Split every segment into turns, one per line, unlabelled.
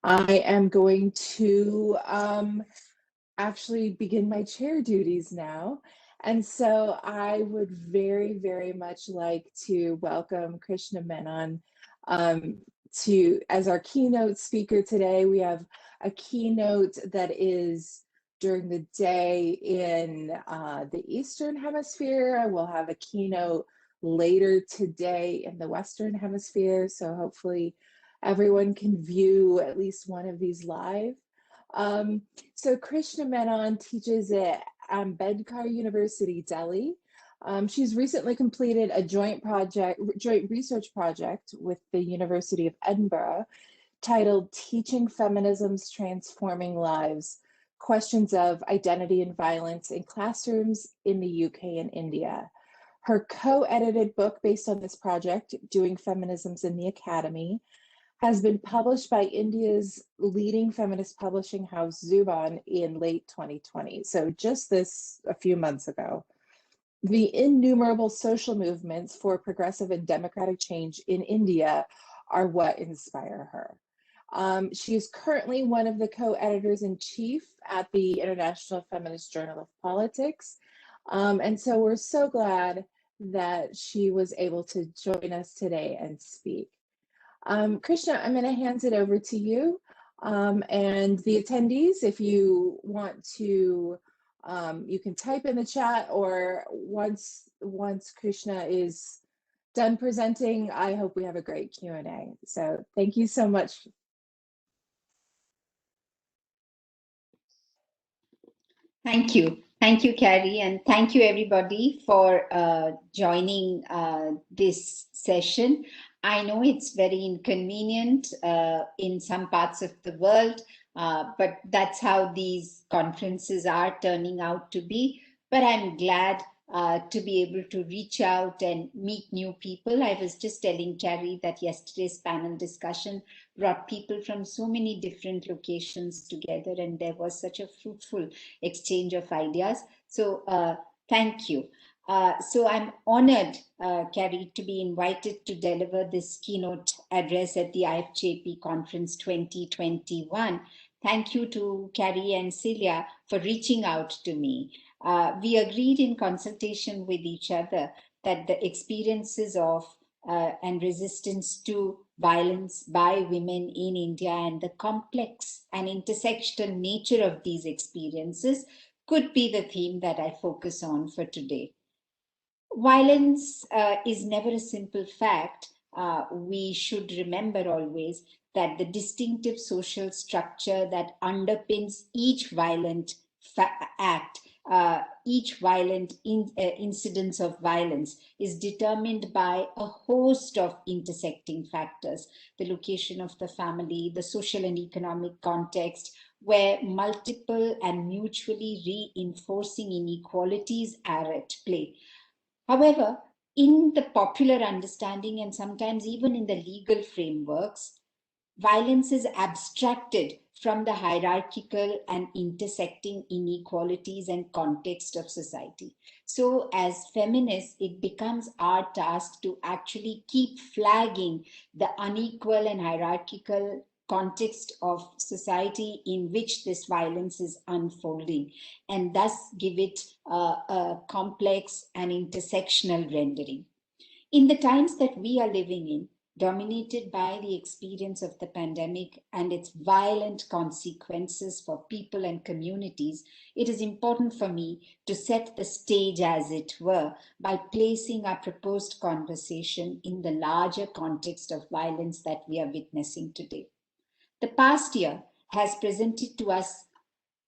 I am going to actually begin my chair duties now. And so I would very, very much like to welcome Krishna Menon as our keynote speaker today. We have a keynote that is during the day in the Eastern Hemisphere. I will have a keynote later today in the Western Hemisphere. So hopefully everyone can view at least one of these live. So Krishna Menon teaches at Ambedkar University Delhi. She's recently completed a joint research project with the University of Edinburgh titled Teaching Feminisms, Transforming Lives, Questions of Identity and Violence in Classrooms in the UK and India. Her co-edited book based on this project, Doing Feminisms in the Academy, has been published by India's leading feminist publishing house, Zubaan, in late 2020. So just a few months ago. The innumerable social movements for progressive and democratic change in India are what inspire her. She is currently one of the co-editors-in-chief at the International Feminist Journal of Politics. And so we're so glad that she was able to join us today and speak. Krishna, I'm going to hand it over to you and the attendees. If you want to, you can type in the chat, or once Krishna is done presenting, I hope we have a great Q&A. So thank you so much.
Thank you. Thank you, Carrie, and thank you everybody for joining this session. I know it's very inconvenient in some parts of the world, but that's how these conferences are turning out to be. But I'm glad to be able to reach out and meet new people. I was just telling Carrie that yesterday's panel discussion brought people from so many different locations together, and there was such a fruitful exchange of ideas. So thank you. So I'm honored, Carrie, to be invited to deliver this keynote address at the IFjP Conference 2021. Thank you to Carrie and Celia for reaching out to me. We agreed in consultation with each other that the experiences of and resistance to violence by women in India and the complex and intersectional nature of these experiences could be the theme that I focus on for today. Violence is never a simple fact. We should remember always that the distinctive social structure that underpins each violent act, each violent incidence of violence is determined by a host of intersecting factors: the location of the family, the social and economic context, where multiple and mutually reinforcing inequalities are at play. However, in the popular understanding and sometimes even in the legal frameworks, violence is abstracted from the hierarchical and intersecting inequalities and context of society. So as feminists, it becomes our task to actually keep flagging the unequal and hierarchical context of society in which this violence is unfolding, and thus give it a complex and intersectional rendering. In the times that we are living in, dominated by the experience of the pandemic and its violent consequences for people and communities, it is important for me to set the stage, as it were, by placing our proposed conversation in the larger context of violence that we are witnessing today. The past year has presented to us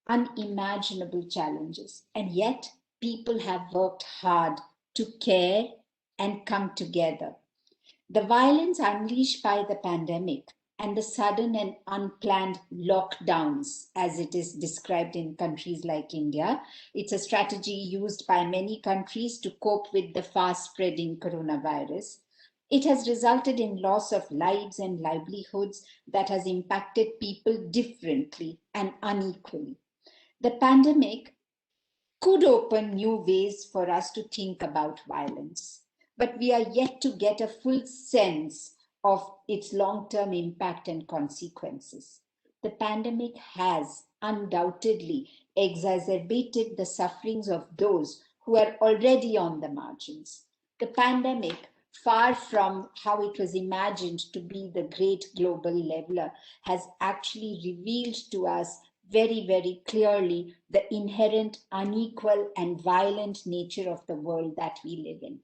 unimaginable challenges, and yet people have worked hard to care and come together. The violence unleashed by the pandemic and the sudden and unplanned lockdowns, as it is described in countries like India, it's a strategy used by many countries to cope with the fast-spreading coronavirus. It has resulted in loss of lives and livelihoods that has impacted people differently and unequally. The pandemic could open new ways for us to think about violence, but we are yet to get a full sense of its long-term impact and consequences. the pandemic has undoubtedly exacerbated the sufferings of those who are already on the margins. The pandemic, far from how it was imagined to be the great global leveler, has actually revealed to us very, very clearly the inherent unequal and violent nature of the world that we live in.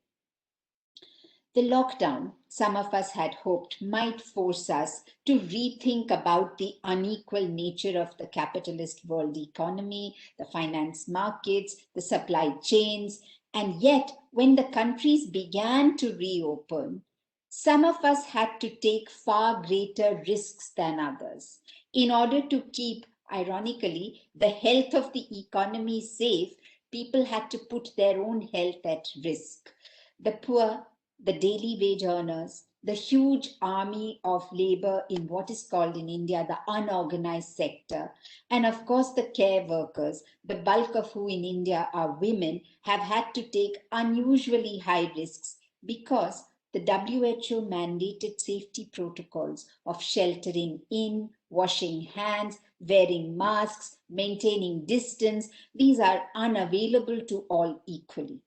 The lockdown, some of us had hoped, might force us to rethink about the unequal nature of the capitalist world economy, the finance markets, the supply chains. And yet, when the countries began to reopen, some of us had to take far greater risks than others in order to keep, ironically, the health of the economy safe. People had to put their own health at risk. The poor, the daily wage earners, the huge army of labor in what is called in India the unorganized sector, and of course the care workers, the bulk of who in India are women, have had to take unusually high risks because the WHO mandated safety protocols of sheltering in, washing hands, wearing masks, maintaining distance. These are unavailable to all equally.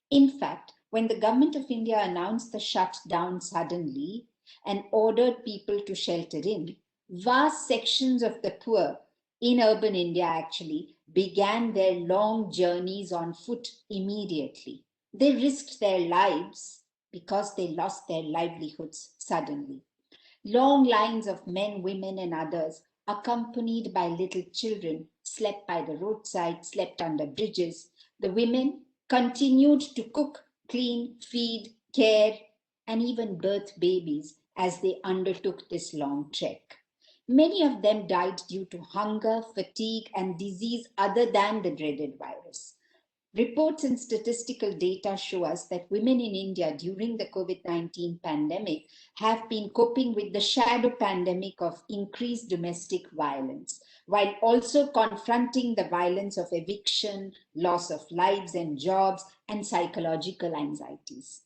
In fact, when the government of India announced the shutdown suddenly and ordered people to shelter in, vast sections of the poor in urban India actually began their long journeys on foot immediately. They risked their lives because they lost their livelihoods suddenly. Long lines of men, women, and others, accompanied by little children, slept by the roadside, slept under bridges. The women continued to cook, clean, feed, care, and even birth babies as they undertook this long trek. Many of them died due to hunger, fatigue, and disease other than the dreaded virus. Reports and statistical data show us that women in India during the COVID-19 pandemic have been coping with the shadow pandemic of increased domestic violence, while also confronting the violence of eviction, loss of lives and jobs, and psychological anxieties.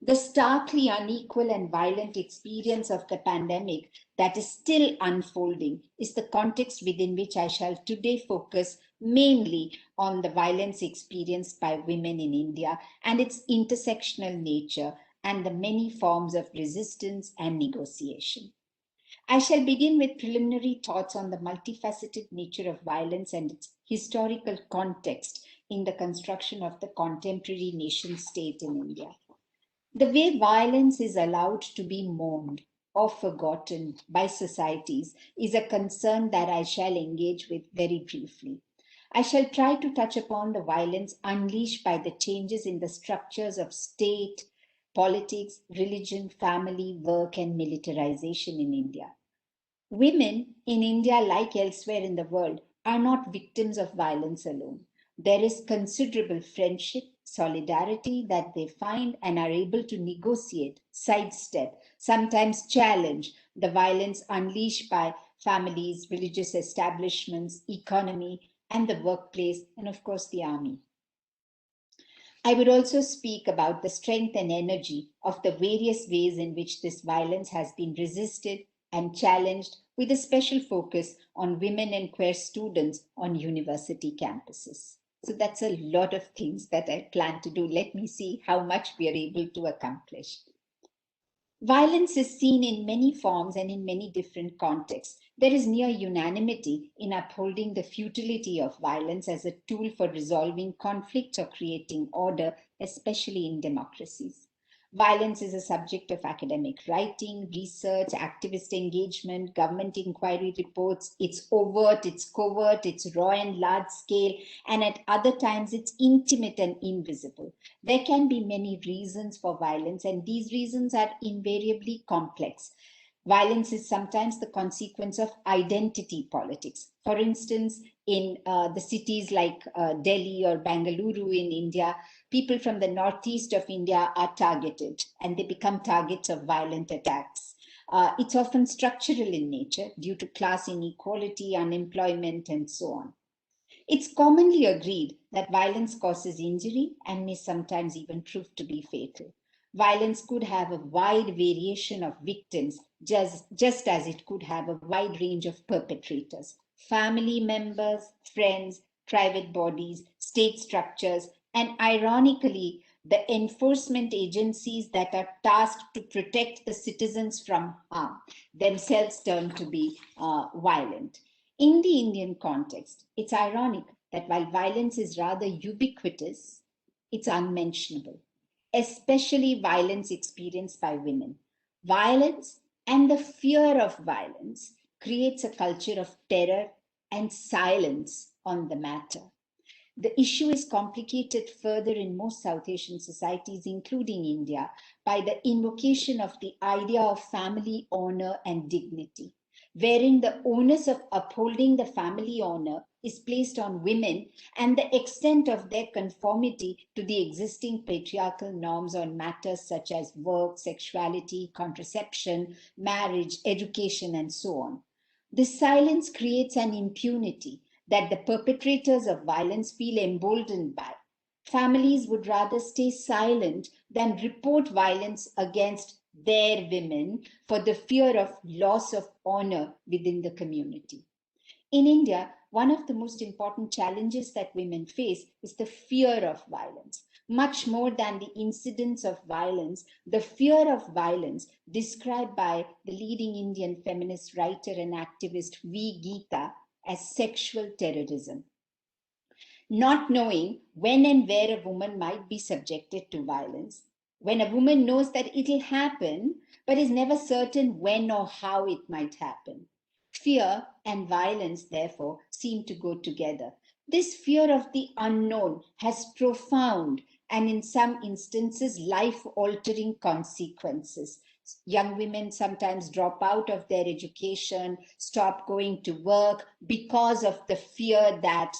The starkly unequal and violent experience of the pandemic that is still unfolding is the context within which I shall today focus mainly on the violence experienced by women in India and its intersectional nature and the many forms of resistance and negotiation. I shall begin with preliminary thoughts on the multifaceted nature of violence and its historical context in the construction of the contemporary nation state in India. The way violence is allowed to be mourned or forgotten by societies is a concern that I shall engage with very briefly. I shall try to touch upon the violence unleashed by the changes in the structures of state, politics, religion, family, work, and militarization in India. Women in India, like elsewhere in the world, are not victims of violence alone. There is considerable friendship, solidarity that they find and are able to negotiate, sidestep, sometimes challenge the violence unleashed by families, religious establishments, economy, and the workplace, and of course the army. I would also speak about the strength and energy of the various ways in which this violence has been resisted and challenged, with a special focus on women and queer students on university campuses. So that's a lot of things that I plan to do. Let me see how much we are able to accomplish. Violence is seen in many forms and in many different contexts. There is near unanimity in upholding the futility of violence as a tool for resolving conflicts or creating order, especially in democracies. Violence is a subject of academic writing, research, activist engagement, government inquiry reports. It's overt, it's covert, it's raw and large scale, and at other times it's intimate and invisible. There can be many reasons for violence, and these reasons are invariably complex. Violence is sometimes the consequence of identity politics. For instance, in the cities like Delhi or Bangalore in India, people from the northeast of India are targeted and they become targets of violent attacks. It's often structural in nature due to class inequality, unemployment, and so on. It's commonly agreed that violence causes injury and may sometimes even prove to be fatal. Violence could have a wide variation of victims, just as it could have a wide range of perpetrators: family members, friends, private bodies, state structures, and ironically, the enforcement agencies that are tasked to protect the citizens from harm themselves turn to be violent. In the Indian context, it's ironic that while violence is rather ubiquitous, it's unmentionable, especially violence experienced by women. Violence and the fear of violence creates a culture of terror and silence on the matter. The issue is complicated further in most South Asian societies, including India, by the invocation of the idea of family honor and dignity, wherein the onus of upholding the family honor is placed on women and the extent of their conformity to the existing patriarchal norms on matters such as work, sexuality, contraception, marriage, education, and so on. This silence creates an impunity that the perpetrators of violence feel emboldened by. Families would rather stay silent than report violence against their women for the fear of loss of honor within the community. In India, one of the most important challenges that women face is the fear of violence. Much more than the incidence of violence, the fear of violence, described by the leading Indian feminist writer and activist V. Geeta as sexual terrorism. Not knowing when and where a woman might be subjected to violence, when a woman knows that it'll happen, but is never certain when or how it might happen. Fear and violence, therefore, seem to go together. This fear of the unknown has profound and, in some instances, life altering consequences. Young women sometimes drop out of their education, stop going to work because of the fear that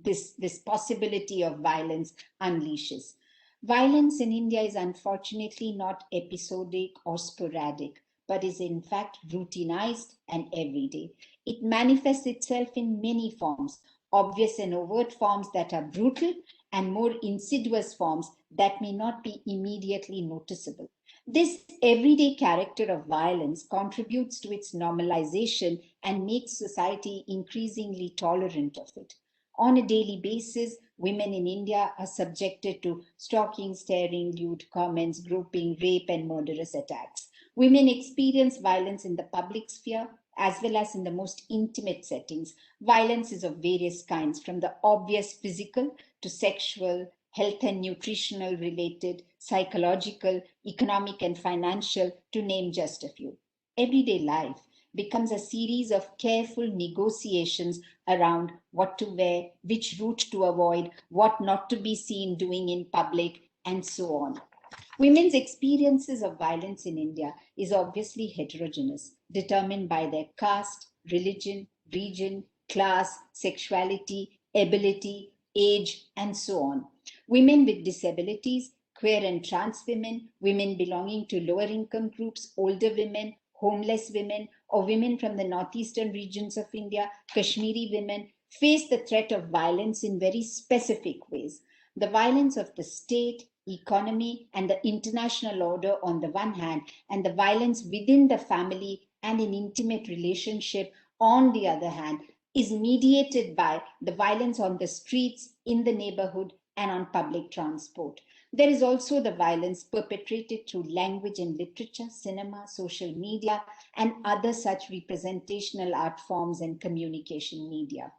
this possibility of violence unleashes. Violence in India is unfortunately not episodic or sporadic, but is in fact routinized and everyday. It manifests itself in many forms, obvious and overt forms that are brutal, and more insidious forms that may not be immediately noticeable. This everyday character of violence contributes to its normalization and makes society increasingly tolerant of it. On a daily basis, women in India are subjected to stalking, staring, lewd comments, groping, rape, and murderous attacks. Women experience violence in the public sphere as well as in the most intimate settings. Violence is of various kinds, from the obvious physical to sexual, health and nutritional related, psychological, economic, and financial, to name just a few. Everyday life becomes a series of careful negotiations around what to wear, which route to avoid, what not to be seen doing in public, and so on. Women's experiences of violence in India is obviously heterogeneous, determined by their caste, religion, region, class, sexuality, ability, age, and so on. Women with disabilities, queer and trans women, women belonging to lower income groups, older women, homeless women, or women from the northeastern regions of India, Kashmiri women, face the threat of violence in very specific ways. The violence of the state, economy, and the international order on the one hand, and the violence within the family and in intimate relationship on the other hand, is mediated by the violence on the streets, in the neighborhood, and on public transport. There is also the violence perpetrated through language and literature, cinema, social media, and other such representational art forms and communication media.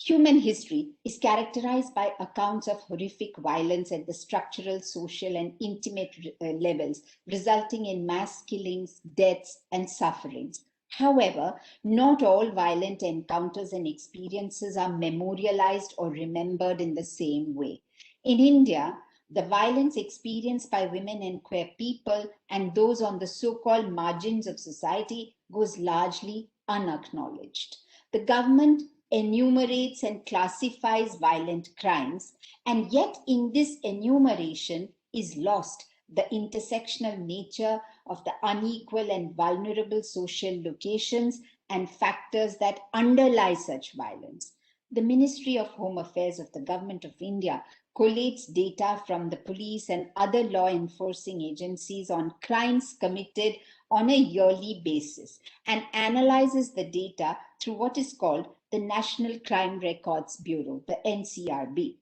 Human history is characterized by accounts of horrific violence at the structural, social, and intimate levels, resulting in mass killings, deaths, and sufferings. However, not all violent encounters and experiences are memorialized or remembered in the same way. In India, the violence experienced by women and queer people and those on the so-called margins of society goes largely unacknowledged. The government enumerates and classifies violent crimes, and yet in this enumeration is lost the intersectional nature of the unequal and vulnerable social locations and factors that underlie such violence. The Ministry of Home Affairs of the Government of India collates data from the police and other law enforcing agencies on crimes committed on a yearly basis and analyzes the data through what is called the National Crime Records Bureau, the NCRB.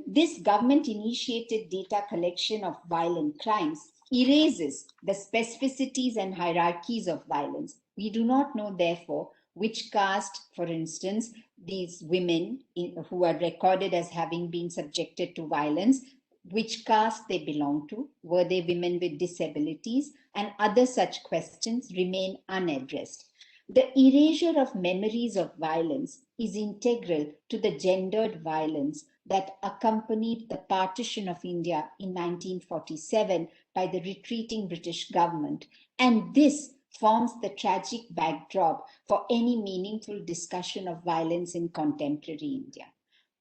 This government-initiated data collection of violent crimes erases the specificities and hierarchies of violence. We do not know, therefore, which caste, for instance, these women who are recorded as having been subjected to violence, which caste they belong to, were they women with disabilities, and other such questions remain unaddressed. The erasure of memories of violence is integral to the gendered violence that accompanied the partition of India in 1947 by the retreating British government. And this forms the tragic backdrop for any meaningful discussion of violence in contemporary India.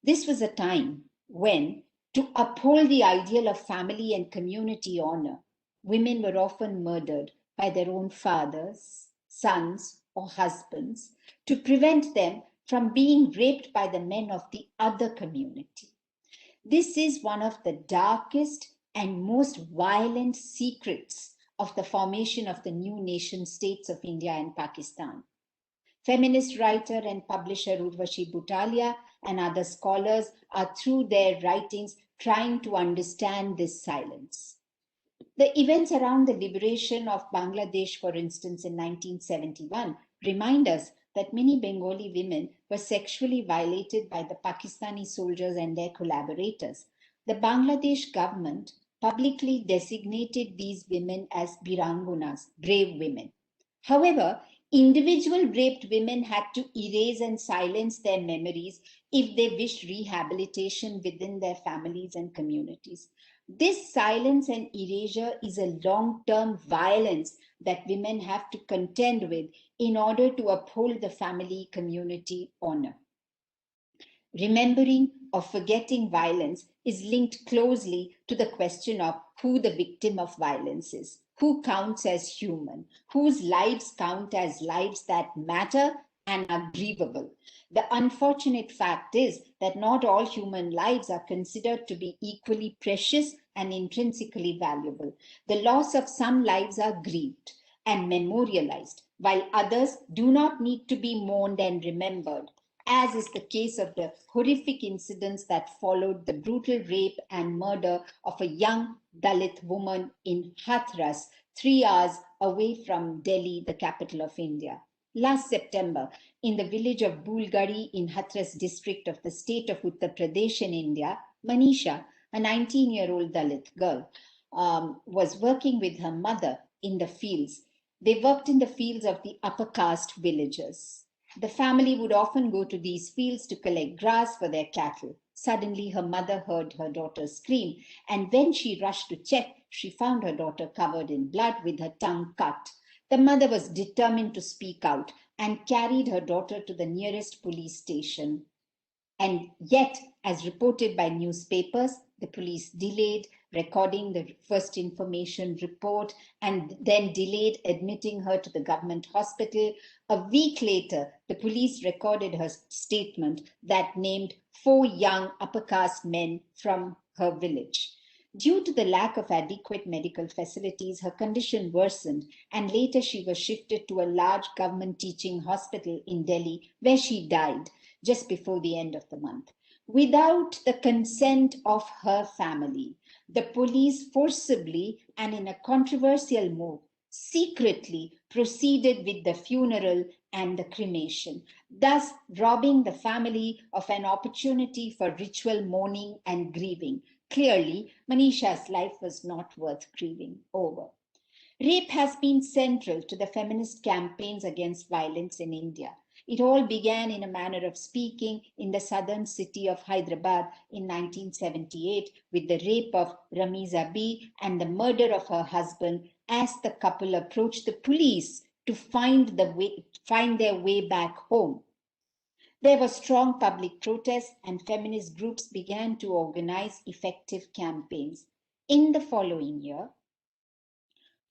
This was a time when, to uphold the ideal of family and community honor, women were often murdered by their own fathers, sons, or husbands to prevent them from being raped by the men of the other community. This is one of the darkest and most violent secrets of the formation of the new nation states of India and Pakistan. Feminist writer and publisher Urvashi Butalia and other scholars are, through their writings, trying to understand this silence. The events around the liberation of Bangladesh, for instance, in 1971, remind us that many Bengali women were sexually violated by the Pakistani soldiers and their collaborators. The Bangladesh government publicly designated these women as Birangunas, brave women. However, individual raped women had to erase and silence their memories if they wished rehabilitation within their families and communities. This silence and erasure is a long-term violence that women have to contend with in order to uphold the family community honor. Remembering or forgetting violence is linked closely to the question of who the victim of violence is, who counts as human, whose lives count as lives that matter and are grievable. The unfortunate fact is that not all human lives are considered to be equally precious and intrinsically valuable. The loss of some lives are grieved and memorialized, while others do not need to be mourned and remembered, as is the case of the horrific incidents that followed the brutal rape and murder of a young Dalit woman in Hathras, 3 hours away from Delhi, the capital of India. Last September, in the village of Bulgari in Hathras district of the state of Uttar Pradesh in India, Manisha, a 19-year-old Dalit girl, was working with her mother in the fields. They worked in the fields of the upper caste villagers. The family would often go to these fields to collect grass for their cattle. Suddenly, her mother heard her daughter scream, and when she rushed to check, she found her daughter covered in blood with her tongue cut. The mother was determined to speak out and carried her daughter to the nearest police station. And yet, as reported by newspapers, the police delayed recording the first information report and then delayed admitting her to the government hospital. A week later, the police recorded her statement that named 4 young upper caste men from her village. Due to the lack of adequate medical facilities, her condition worsened, and later she was shifted to a large government teaching hospital in Delhi, where she died just before the end of the month. Without the consent of her family, the police forcibly and in a controversial move secretly proceeded with the funeral and the cremation, thus robbing the family of an opportunity for ritual mourning and grieving. Clearly, Manisha's life was not worth grieving over. Rape has been central to the feminist campaigns against violence in India. It all began, in a manner of speaking, in the southern city of Hyderabad in 1978 with the rape of Ramiza B and the murder of her husband as the couple approached the police to find their way back home. There was strong public protest, and feminist groups began to organize effective campaigns. In the following year,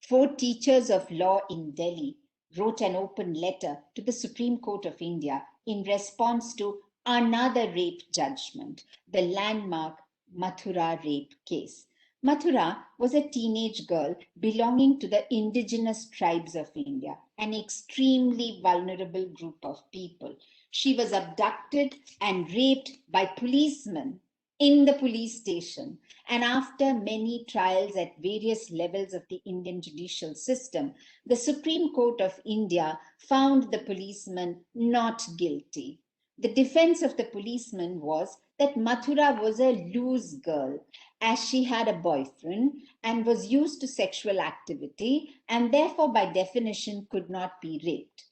4 teachers of law in Delhi wrote an open letter to the Supreme Court of India in response to Another rape judgment, the landmark Mathura rape case. Mathura was a teenage girl belonging to the indigenous tribes of India, an extremely vulnerable group of people. She was abducted and raped by policemen in the police station. And after many trials at various levels of the Indian judicial system, the Supreme Court of India found the policeman not guilty. The defense of the policeman was that Mathura was a loose girl, as she had a boyfriend and was used to sexual activity, and therefore, by definition, could not be raped.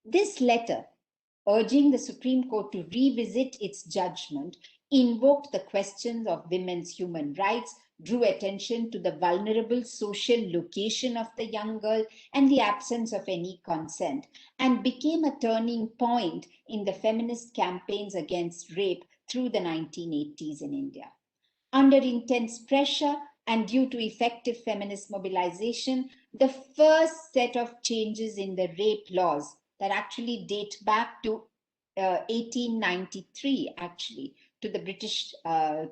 This letter, urging the Supreme Court to revisit its judgment, invoked the questions of women's human rights, drew attention to the vulnerable social location of the young girl and the absence of any consent, and became a turning point in the feminist campaigns against rape through the 1980s in India. Under intense pressure and due to effective feminist mobilization, the first set of changes in the rape laws that actually date back to 1893, actually, to the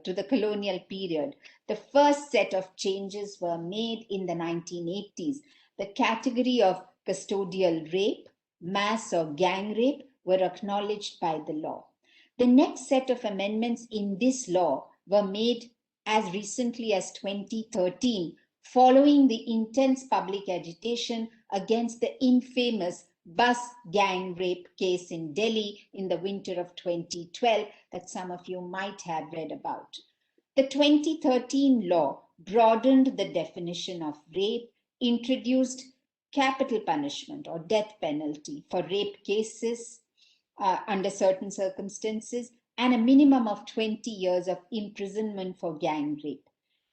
to the colonial period. The first set of changes were made in the 1980s. The category of custodial rape, mass or gang rape were acknowledged by the law. The next set of amendments in this law were made as recently as 2013, following the intense public agitation against the infamous bus gang rape case in Delhi in the winter of 2012 that some of you might have read about. The 2013 law broadened the definition of rape, introduced capital punishment or death penalty for rape cases under certain circumstances, and a minimum of 20 years of imprisonment for gang rape.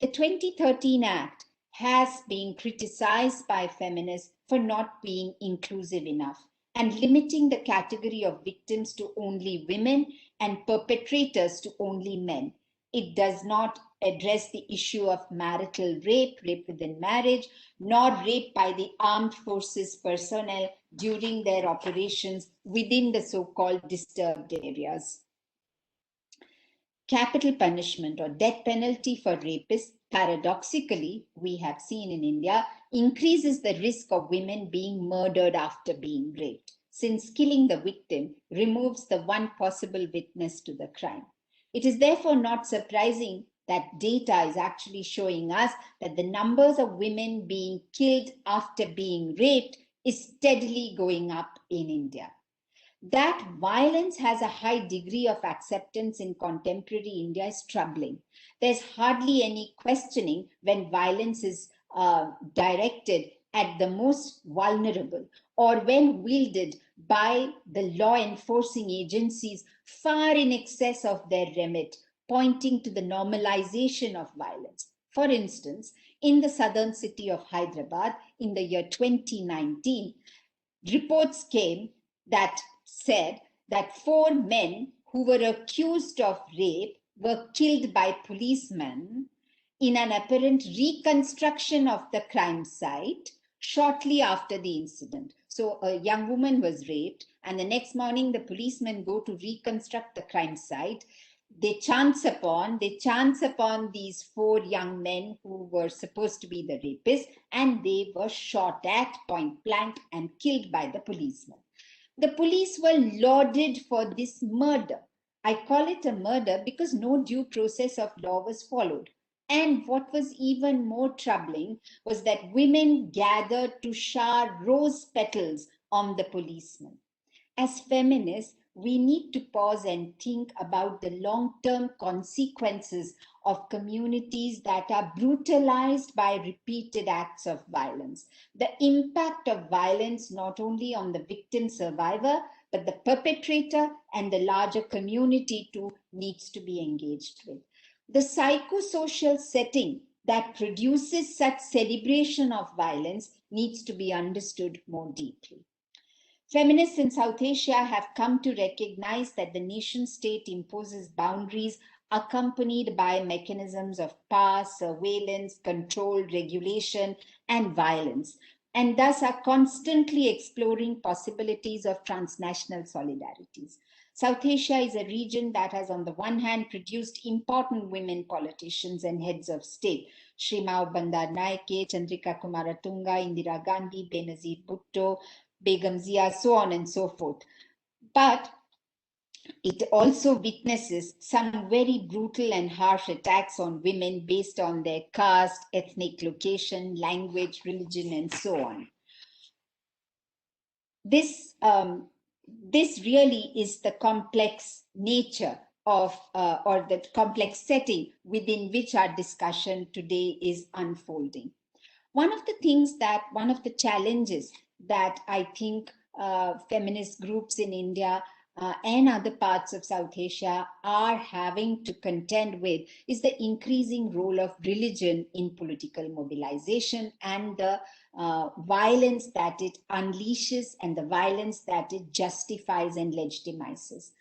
The 2013 Act has been criticized by feminists for not being inclusive enough and limiting the category of victims to only women and perpetrators to only men. It does not address the issue of marital rape, rape within marriage, nor rape by the armed forces personnel during their operations within the so-called disturbed areas. Capital punishment or death penalty for rapists, paradoxically, we have seen in India, increases the risk of women being murdered after being raped, since killing the victim removes the one possible witness to the crime. It is therefore not surprising that data is actually showing us that the numbers of women being killed after being raped is steadily going up in India. That violence has a high degree of acceptance in contemporary India is troubling. There's hardly any questioning when violence is directed at the most vulnerable or when wielded by the law enforcing agencies far in excess of their remit, pointing to the normalization of violence. For instance, in the southern city of Hyderabad in the year 2019, reports came that said that 4 men who were accused of rape were killed by policemen in an apparent reconstruction of the crime site shortly after the incident. So a young woman was raped, and the next morning the policemen go to reconstruct the crime site. They chance upon these 4 young men who were supposed to be the rapists, and they were shot at point blank and killed by the policemen. The police were lauded for this murder. I call it a murder because no due process of law was followed. And what was even more troubling was that women gathered to shower rose petals on the policemen. As feminists, we need to pause and think about the long-term consequences of communities that are brutalized by repeated acts of violence. The impact of violence not only on the victim survivor, but the perpetrator and the larger community too needs to be engaged with. The psychosocial setting that produces such celebration of violence needs to be understood more deeply. Feminists in South Asia have come to recognize that the nation state imposes boundaries accompanied by mechanisms of power, surveillance, control, regulation, and violence, and thus are constantly exploring possibilities of transnational solidarities. South Asia is a region that has, on the one hand, produced important women politicians and heads of state. Shrimao Bandaranaike, Chandrika Kumaratunga, Indira Gandhi, Benazir Bhutto, Begum Zia, so on and so forth. But it also witnesses some very brutal and harsh attacks on women based on their caste, ethnic location, language, religion, and so on. This really is the complex nature of, or the complex setting within which our discussion today is unfolding. One of the challenges that I think feminist groups in India and other parts of South Asia are having to contend with is the increasing role of religion in political mobilization and the violence that it unleashes and the violence that it justifies and legitimizes.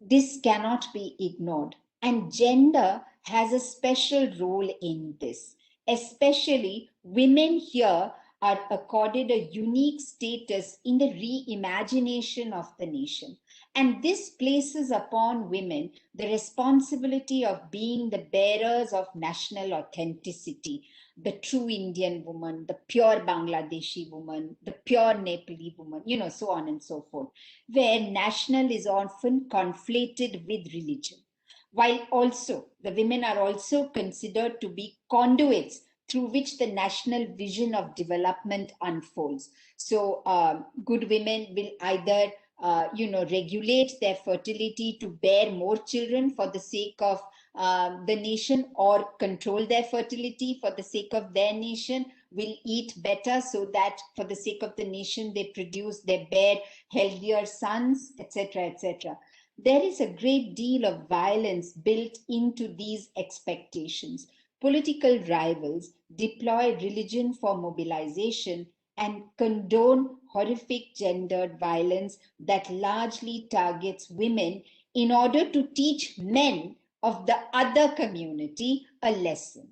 This cannot be ignored. And gender has a special role in this. Especially women here are accorded a unique status in the reimagination of the nation. And this places upon women the responsibility of being the bearers of national authenticity, the true Indian woman, the pure Bangladeshi woman, the pure Nepali woman, so on and so forth, where national is often conflated with religion. While also the women are also considered to be conduits through which the national vision of development unfolds. So good women will either regulate their fertility to bear more children for the sake of the nation, or control their fertility for the sake of their nation, will eat better so that for the sake of the nation they bear healthier sons, etc., etc. There is a great deal of violence built into these expectations. Political rivals deploy religion for mobilization and condone horrific gendered violence that largely targets women in order to teach men of the other community a lesson.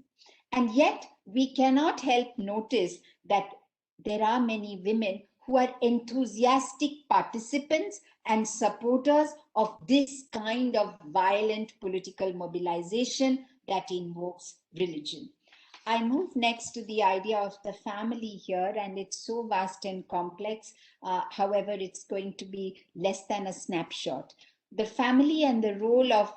And yet, we cannot help notice that there are many women who are enthusiastic participants and supporters of this kind of violent political mobilization that invokes religion. I move next to the idea of the family here, and it's so vast and complex. However, it's going to be less than a snapshot. The family and the role of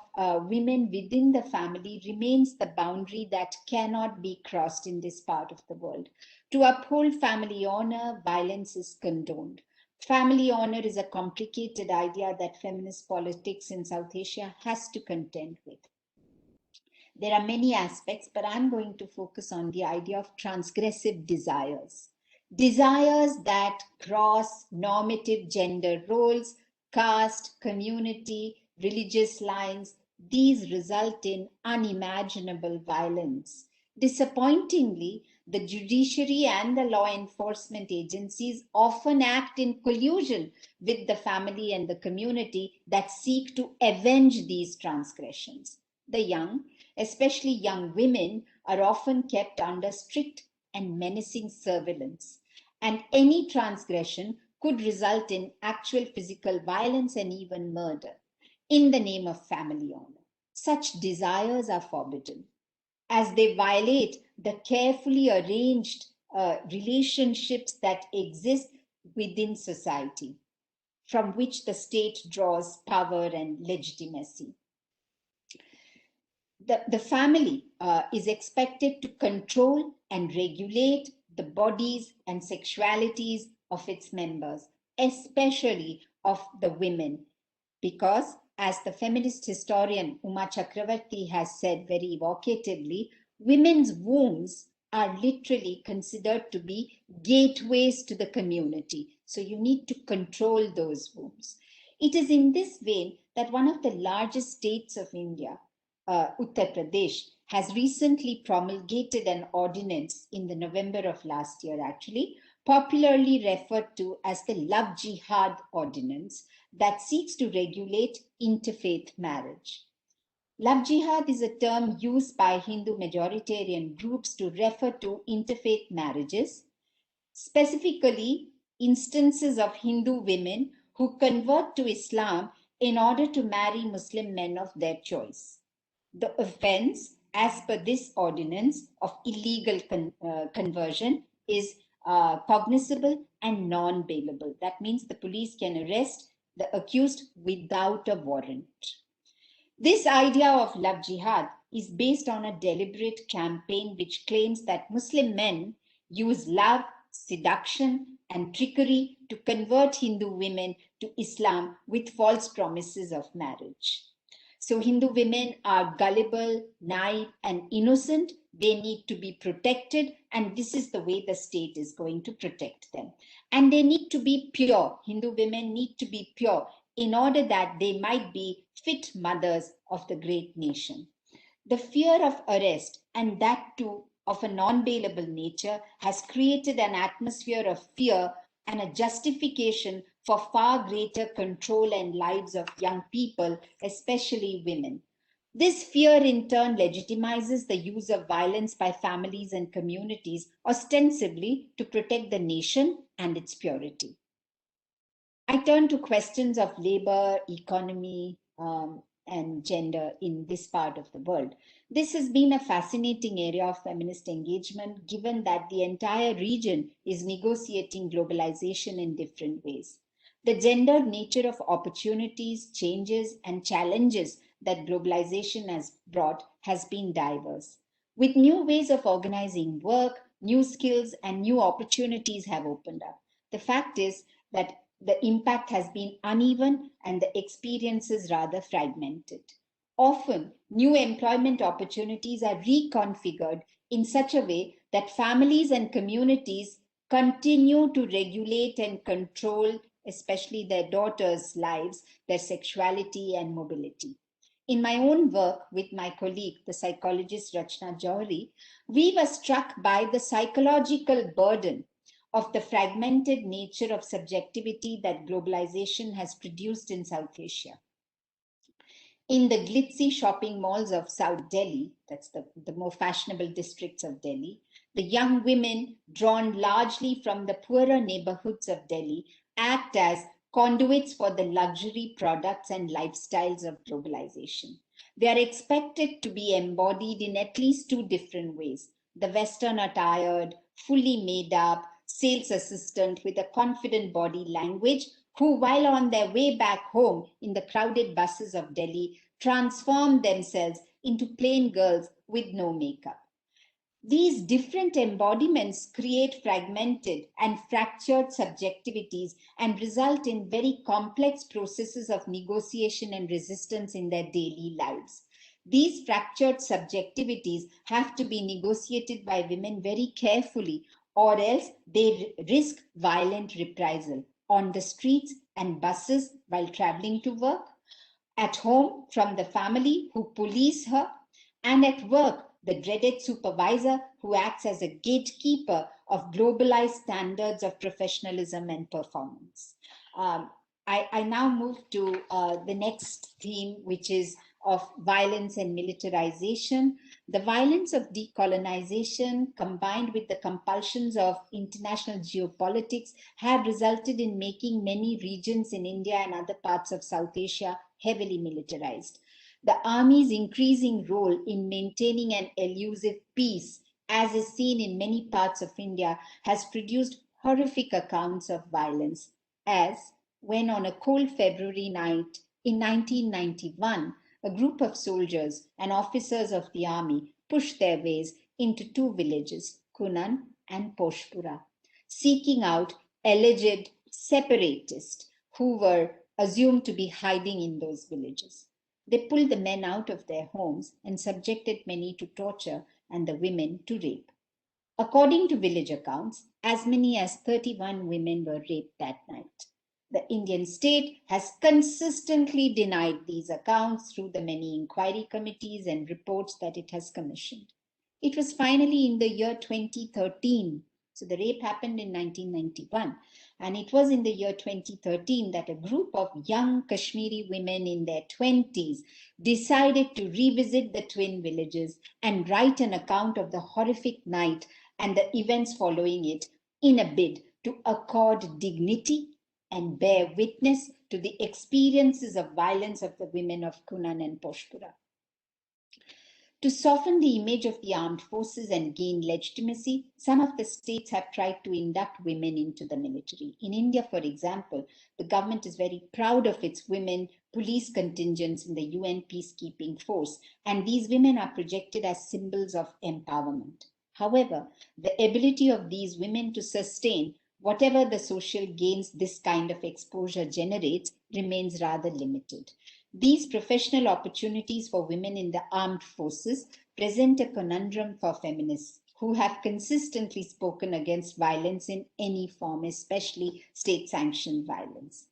women within the family remains the boundary that cannot be crossed in this part of the world. To uphold family honor, violence is condoned. Family honor is a complicated idea that feminist politics in South Asia has to contend with. There are many aspects, but I'm going to focus on the idea of transgressive desires. Desires that cross normative gender roles, caste, community, religious lines. These result in unimaginable violence. Disappointingly, the judiciary and the law enforcement agencies often act in collusion with the family and the community that seek to avenge these transgressions. The young, especially young women, are often kept under strict and menacing surveillance, and any transgression could result in actual physical violence and even murder in the name of family honor. Such desires are forbidden, as they violate the carefully arranged relationships that exist within society, from which the state draws power and legitimacy. The family is expected to control and regulate the bodies and sexualities of its members, especially of the women, because, as the feminist historian Uma Chakravarti has said very evocatively, women's wombs are literally considered to be gateways to the community. So you need to control those wombs. It is in this vein that one of the largest states of India, Uttar Pradesh, has recently promulgated an ordinance in the November of last year, actually, popularly referred to as the Love Jihad Ordinance, that seeks to regulate interfaith marriage. Love Jihad is a term used by Hindu majoritarian groups to refer to interfaith marriages, specifically instances of Hindu women who convert to Islam in order to marry Muslim men of their choice. The offense, as per this ordinance of illegal conversion, is cognizable and non-bailable. That means the police can arrest the accused without a warrant. This idea of love jihad is based on a deliberate campaign which claims that Muslim men use love, seduction, and trickery to convert Hindu women to Islam with false promises of marriage. So Hindu women are gullible, naive, and innocent. They need to be protected, and this is the way the state is going to protect them. And they need to be pure. Hindu women need to be pure in order that they might be fit mothers of the great nation. The fear of arrest, and that too of a non-bailable nature, has created an atmosphere of fear and a justification for far greater control and lives of young people, especially women. This fear in turn legitimizes the use of violence by families and communities, ostensibly to protect the nation and its purity. I turn to questions of labor, economy, and gender in this part of the world. This has been a fascinating area of feminist engagement, given that the entire region is negotiating globalization in different ways. The gendered nature of opportunities, changes, and challenges that globalization has brought has been diverse. With new ways of organizing work, new skills, and new opportunities have opened up. The fact is that the impact has been uneven and the experiences rather fragmented. Often, new employment opportunities are reconfigured in such a way that families and communities continue to regulate and control, especially their daughters' lives, their sexuality and mobility. In my own work with my colleague, the psychologist Rachna Johri, we were struck by the psychological burden of the fragmented nature of subjectivity that globalization has produced in South Asia. In the glitzy shopping malls of South Delhi, that's the more fashionable districts of Delhi, the young women, drawn largely from the poorer neighborhoods of Delhi, act as conduits for the luxury products and lifestyles of globalization. They are expected to be embodied in at least two different ways: the Western attired, fully made up, sales assistant with a confident body language, who, while on their way back home in the crowded buses of Delhi, transform themselves into plain girls with no makeup. These different embodiments create fragmented and fractured subjectivities and result in very complex processes of negotiation and resistance in their daily lives. These fractured subjectivities have to be negotiated by women very carefully, or else they risk violent reprisal on the streets and buses while traveling to work, at home from the family who police her, and at work the dreaded supervisor who acts as a gatekeeper of globalized standards of professionalism and performance. I now move to the next theme, which is of violence and militarization. The violence of decolonization combined with the compulsions of international geopolitics have resulted in making many regions in India and other parts of South Asia heavily militarized. The army's increasing role in maintaining an elusive peace, as is seen in many parts of India, has produced horrific accounts of violence, as when on a cold February night in 1991, a group of soldiers and officers of the army pushed their ways into two villages, Kunan and Poshpura, seeking out alleged separatists who were assumed to be hiding in those villages. They pulled the men out of their homes and subjected many to torture and the women to rape. According to village accounts, as many as 31 women were raped that night. The Indian state has consistently denied these accounts through the many inquiry committees and reports that it has commissioned. It was finally in the year 2013, so the rape happened in 1991, and it was in the year 2013 that a group of young Kashmiri women in their 20s decided to revisit the twin villages and write an account of the horrific night and the events following it in a bid to accord dignity and bear witness to the experiences of violence of the women of Kunan and Poshpura. To soften the image of the armed forces and gain legitimacy, some of the states have tried to induct women into the military. In India, for example, the government is very proud of its women police contingents in the UN peacekeeping force, and these women are projected as symbols of empowerment. However, the ability of these women to sustain whatever the social gains this kind of exposure generates remains rather limited. These professional opportunities for women in the armed forces present a conundrum for feminists who have consistently spoken against violence in any form, especially state-sanctioned violence.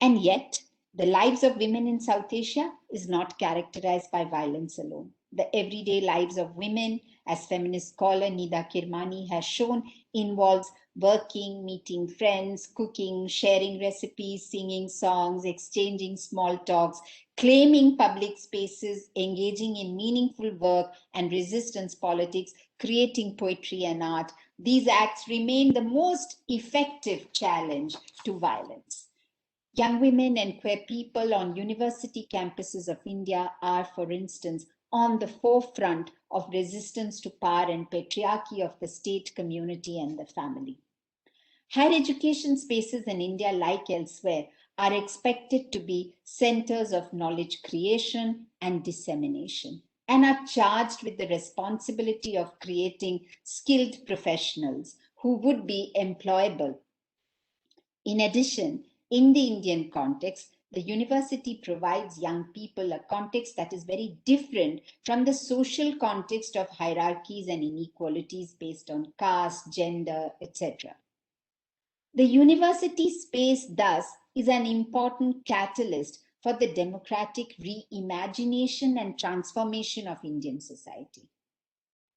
And yet, the lives of women in South Asia is not characterized by violence alone. The everyday lives of women, as feminist scholar Nida Kirmani has shown, involves working, meeting friends, cooking, sharing recipes, singing songs, exchanging small talks, claiming public spaces, engaging in meaningful work and resistance politics, creating poetry and art. These acts remain the most effective challenge to violence. Young women and queer people on university campuses of India are, for instance, on the forefront of resistance to power and patriarchy of the state, community, and the family. Higher education spaces in India, like elsewhere, are expected to be centers of knowledge creation and dissemination, and are charged with the responsibility of creating skilled professionals who would be employable. In addition, in the Indian context, the university provides young people a context that is very different from the social context of hierarchies and inequalities based on caste, gender, etc. The university space, thus, is an important catalyst for the democratic reimagination and transformation of Indian society.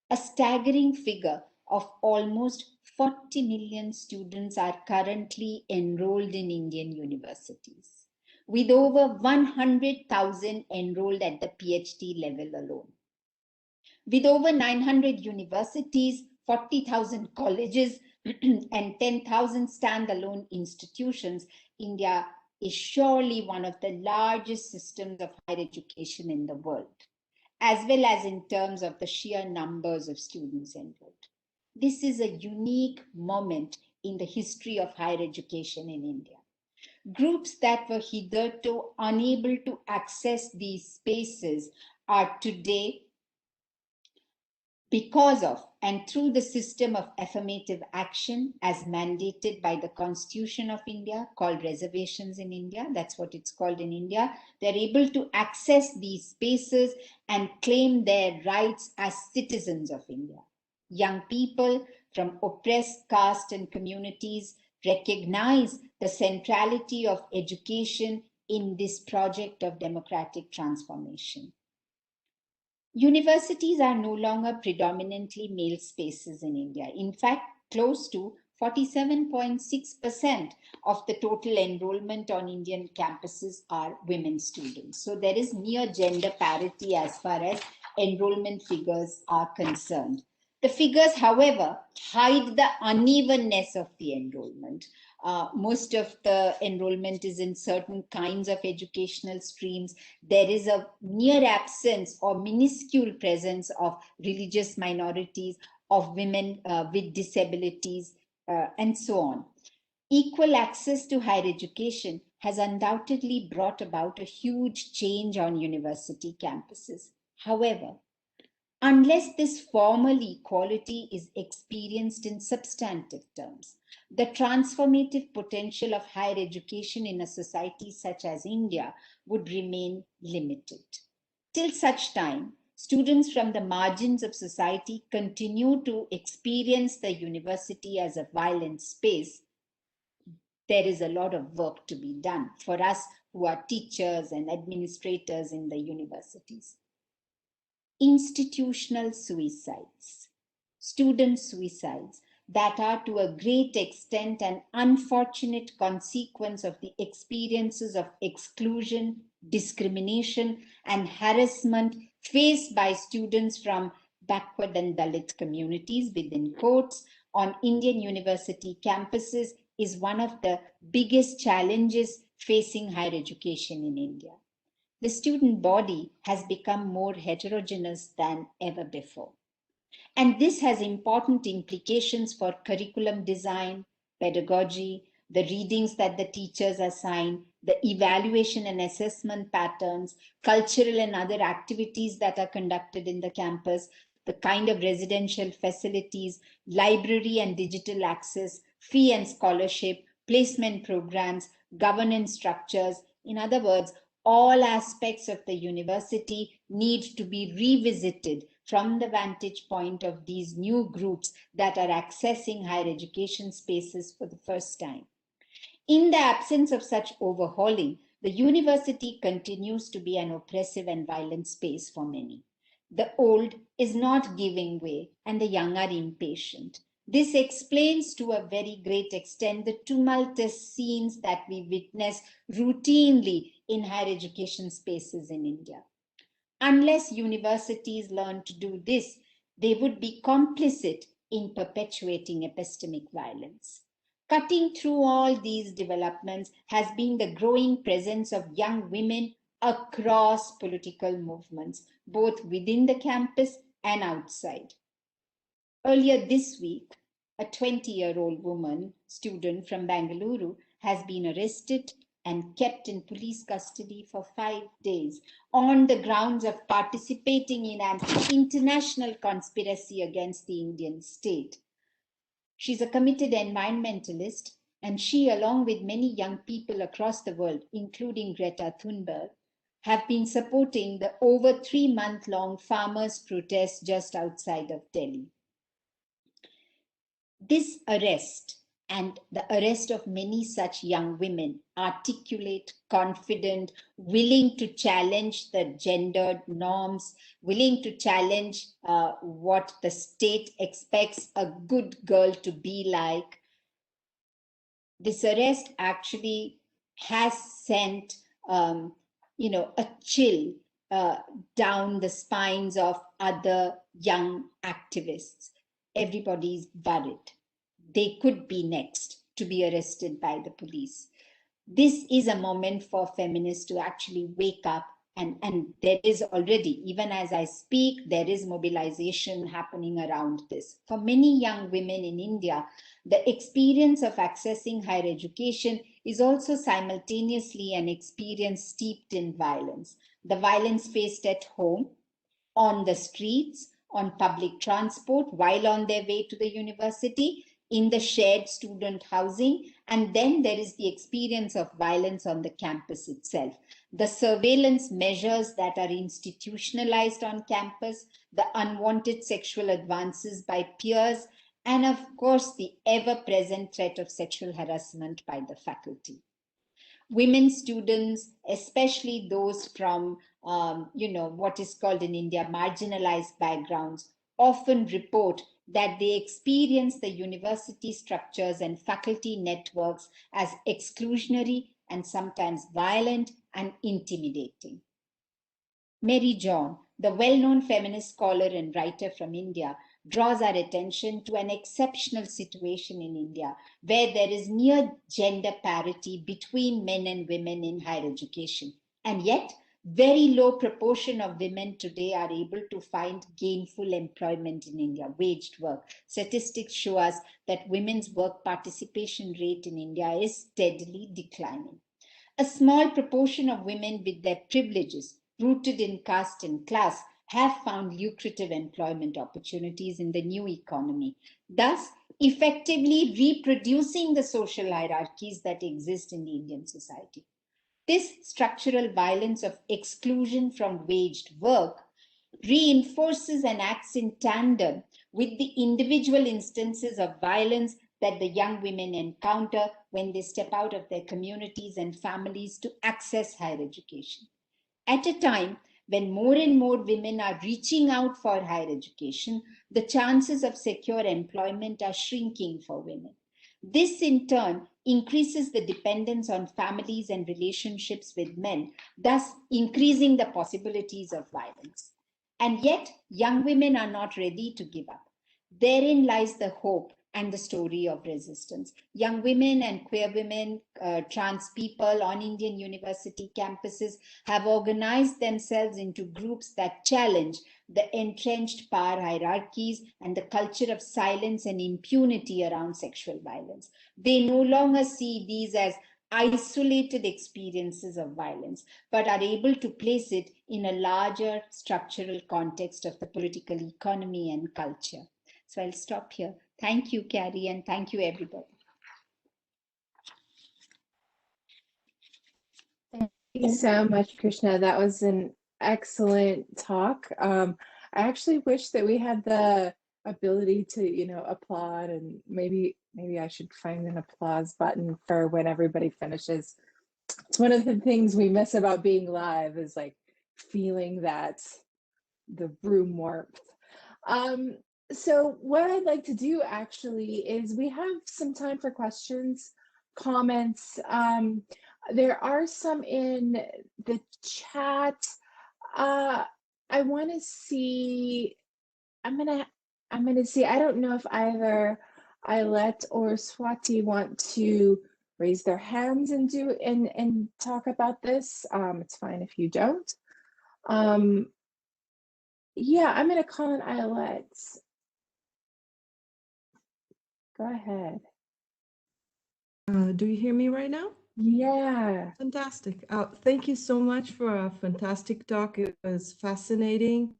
A staggering figure of almost 40 million students are currently enrolled in Indian universities, with over 100,000 enrolled at the PhD level alone. With over 900 universities, 40,000 colleges, and 10,000 standalone institutions, India is surely one of the largest systems of higher education in the world, as well as in terms of the sheer numbers of students enrolled. This is a unique moment in the history of higher education in India. Groups that were hitherto unable to access these spaces are today, because of and through the system of affirmative action as mandated by the Constitution of India, called reservations in India, that's what it's called in India, they're able to access these spaces and claim their rights as citizens of India. Young people from oppressed caste and communities recognize the centrality of education in this project of democratic transformation. Universities are no longer predominantly male spaces in India. In fact, close to 47.6% of the total enrollment on Indian campuses are women students. So there is near gender parity as far as enrollment figures are concerned. The figures, however, hide the unevenness of the enrollment. Most of the enrollment is in certain kinds of educational streams. There is a near absence or minuscule presence of religious minorities, of women with disabilities, and so on. Equal access to higher education has undoubtedly brought about a huge change on university campuses. However, unless this formal equality is experienced in substantive terms, the transformative potential of higher education in a society such as India would remain limited. Till such time, students from the margins of society continue to experience the university as a violent space. There is a lot of work to be done for us who are teachers and administrators in the universities. Institutional suicides, student suicides that are to a great extent an unfortunate consequence of the experiences of exclusion, discrimination, and harassment faced by students from backward and Dalit communities, within quotes, on Indian university campuses, is one of the biggest challenges facing higher education in India. The student body has become more heterogeneous than ever before. And this has important implications for curriculum design, pedagogy, the readings that the teachers assign, the evaluation and assessment patterns, cultural and other activities that are conducted in the campus, the kind of residential facilities, library and digital access, fee and scholarship, placement programs, governance structures. In other words, all aspects of the university need to be revisited from the vantage point of these new groups that are accessing higher education spaces for the first time. In the absence of such overhauling, the university continues to be an oppressive and violent space for many. The old is not giving way and the young are impatient. This explains to a very great extent the tumultuous scenes that we witness routinely in higher education spaces in India. Unless universities learn to do this, they would be complicit in perpetuating epistemic violence. Cutting through all these developments has been the growing presence of young women across political movements, both within the campus and outside. Earlier this week, a 20-year-old woman student from Bengaluru has been arrested and kept in police custody for 5 days on the grounds of participating in an international conspiracy against the Indian state. She's a committed environmentalist, and she, along with many young people across the world, including Greta Thunberg, have been supporting the over 3-month-long farmers' protest just outside of Delhi. This arrest and the arrest of many such young women, articulate, confident, willing to challenge the gendered norms, willing to challenge what the state expects a good girl to be like. This arrest actually has sent, a chill down the spines of other young activists. Everybody's worried. They could be next to be arrested by the police. This is a moment for feminists to actually wake up, and there is already, even as I speak, there is mobilization happening around this. For many young women in India, the experience of accessing higher education is also simultaneously an experience steeped in violence. The violence faced at home, on the streets, on public transport, while on their way to the university, in the shared student housing, and then there is the experience of violence on the campus itself. The surveillance measures that are institutionalized on campus, the unwanted sexual advances by peers, and of course, the ever-present threat of sexual harassment by the faculty. Women students, especially those from, what is called in India marginalized backgrounds, often report that they experience the university structures and faculty networks as exclusionary and sometimes violent and intimidating. Mary John, the well-known feminist scholar and writer from India, draws our attention to an exceptional situation in India where there is near gender parity between men and women in higher education. And yet, very low proportion of women today are able to find gainful employment in India, waged work. Statistics show us that women's work participation rate in India is steadily declining. A small proportion of women with their privileges, rooted in caste and class, have found lucrative employment opportunities in the new economy, thus effectively reproducing the social hierarchies that exist in the Indian society. This structural violence of exclusion from waged work reinforces and acts in tandem with the individual instances of violence that the young women encounter when they step out of their communities and families to access higher education. At a time when more and more women are reaching out for higher education, the chances of secure employment are shrinking for women. This, in turn, increases the dependence on families and relationships with men, thus increasing the possibilities of violence. And yet, young women are not ready to give up. Therein lies the hope and the story of resistance. Young women and queer women, trans people on Indian university campuses have organized themselves into groups that challenge the entrenched power hierarchies and the culture of silence and impunity around sexual violence. They no longer see these as isolated experiences of violence, but are able to place it in a larger structural context of the political economy and culture. So I'll stop here. Thank you, Carrie, and thank you, everybody.
Thank you so much, Krishna. That was an excellent talk. I actually wish that we had the ability to, applaud, and maybe I should find an applause button for when everybody finishes. It's one of the things we miss about being live, is like feeling that the room warmth. So what I'd like to do actually is, we have some time for questions, comments. There are some in the chat. I want to see. I'm gonna see. I don't know if either Ayelet or Swati want to raise their hands and talk about this. It's fine if you don't. Yeah, I'm gonna call on Ayelet. Go ahead.
Do you hear me right now?
Yeah.
Fantastic. Thank you so much for a fantastic talk. It was fascinating,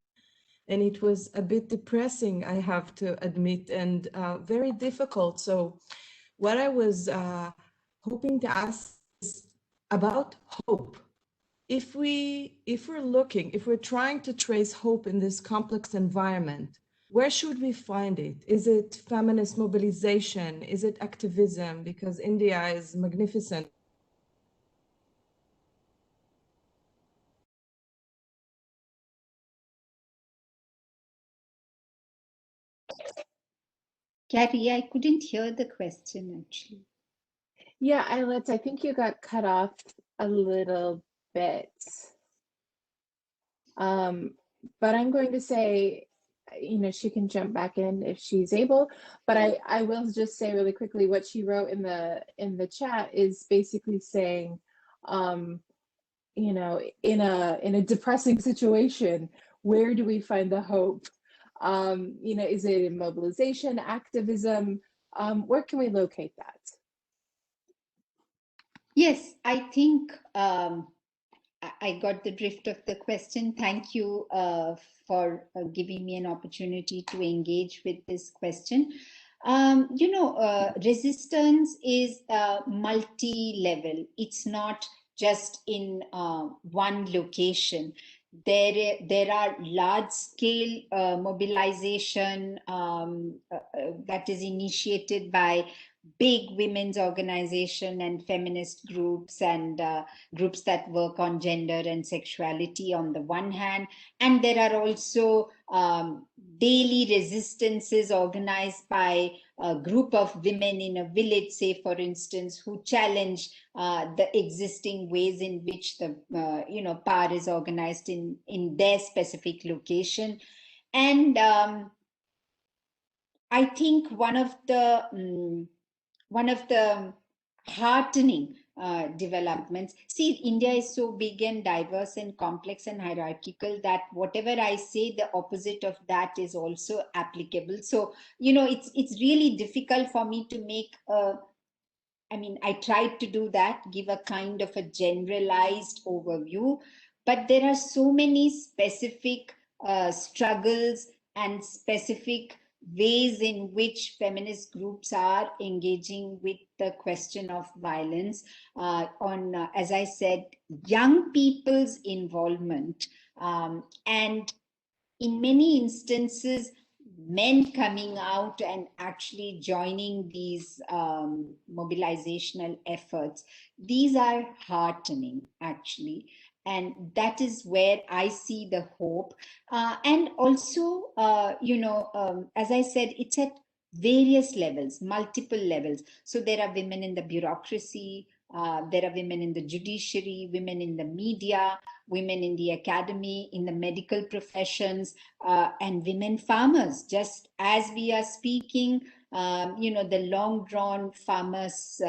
and it was a bit depressing, I have to admit, and very difficult. So what I was hoping to ask is about hope. If we're trying to trace hope in this complex environment, where should we find it? Is it feminist mobilization? Is it activism? Because India is magnificent.
Carrie, I couldn't hear the question actually.
Yeah, Ayelet, I think you got cut off a little bit. But I'm going to say, she can jump back in if she's able. But I will just say really quickly, what she wrote in the chat is basically saying, in a depressing situation, where do we find the hope? Is it in mobilization, activism? Where can we locate that?
Yes, I think I got the drift of the question. Thank you for giving me an opportunity to engage with this question. Resistance is multi-level. It's not just in one location. There are large-scale mobilization that is initiated by big women's organization and feminist groups and groups that work on gender and sexuality on the one hand, and there are also daily resistances organized by a group of women in a village, say for instance, who challenge the existing ways in which the power is organized in their specific location. And I think one of the heartening developments. See, India is so big and diverse and complex and hierarchical that whatever I say, the opposite of that is also applicable. So, it's really difficult for me to make I tried to do that, give a kind of a generalized overview, but there are so many specific struggles and specific ways in which feminist groups are engaging with the question of violence on, as I said, young people's involvement. And in many instances, men coming out and actually joining these mobilizational efforts. These are heartening, actually. And that is where I see the hope. And also, as I said, it's at various levels, multiple levels. So there are women in the bureaucracy, there are women in the judiciary, women in the media, women in the academy, in the medical professions, and women farmers. Just as we are speaking, The long drawn farmers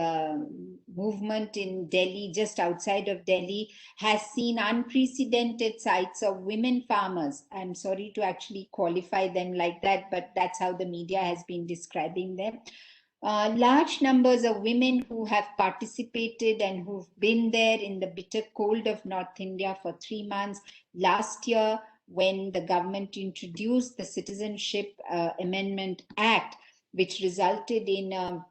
movement in Delhi, just outside of Delhi, has seen unprecedented sights of women farmers. I'm sorry to actually qualify them like that, but that's how the media has been describing them. Large numbers of women who have participated and who've been there in the bitter cold of North India for 3 months. Last year, when the government introduced the Citizenship Amendment Act, which resulted in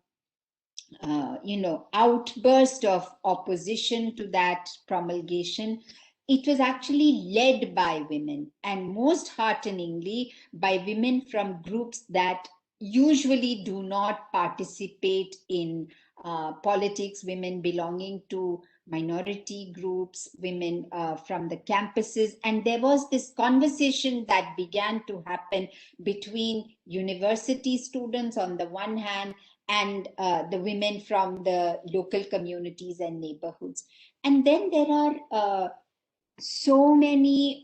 outburst of opposition to that promulgation, it was actually led by women, and most hearteningly by women from groups that usually do not participate in politics, women belonging to minority groups, women from the campuses. And there was this conversation that began to happen between university students on the one hand and the women from the local communities and neighborhoods. And then there are so many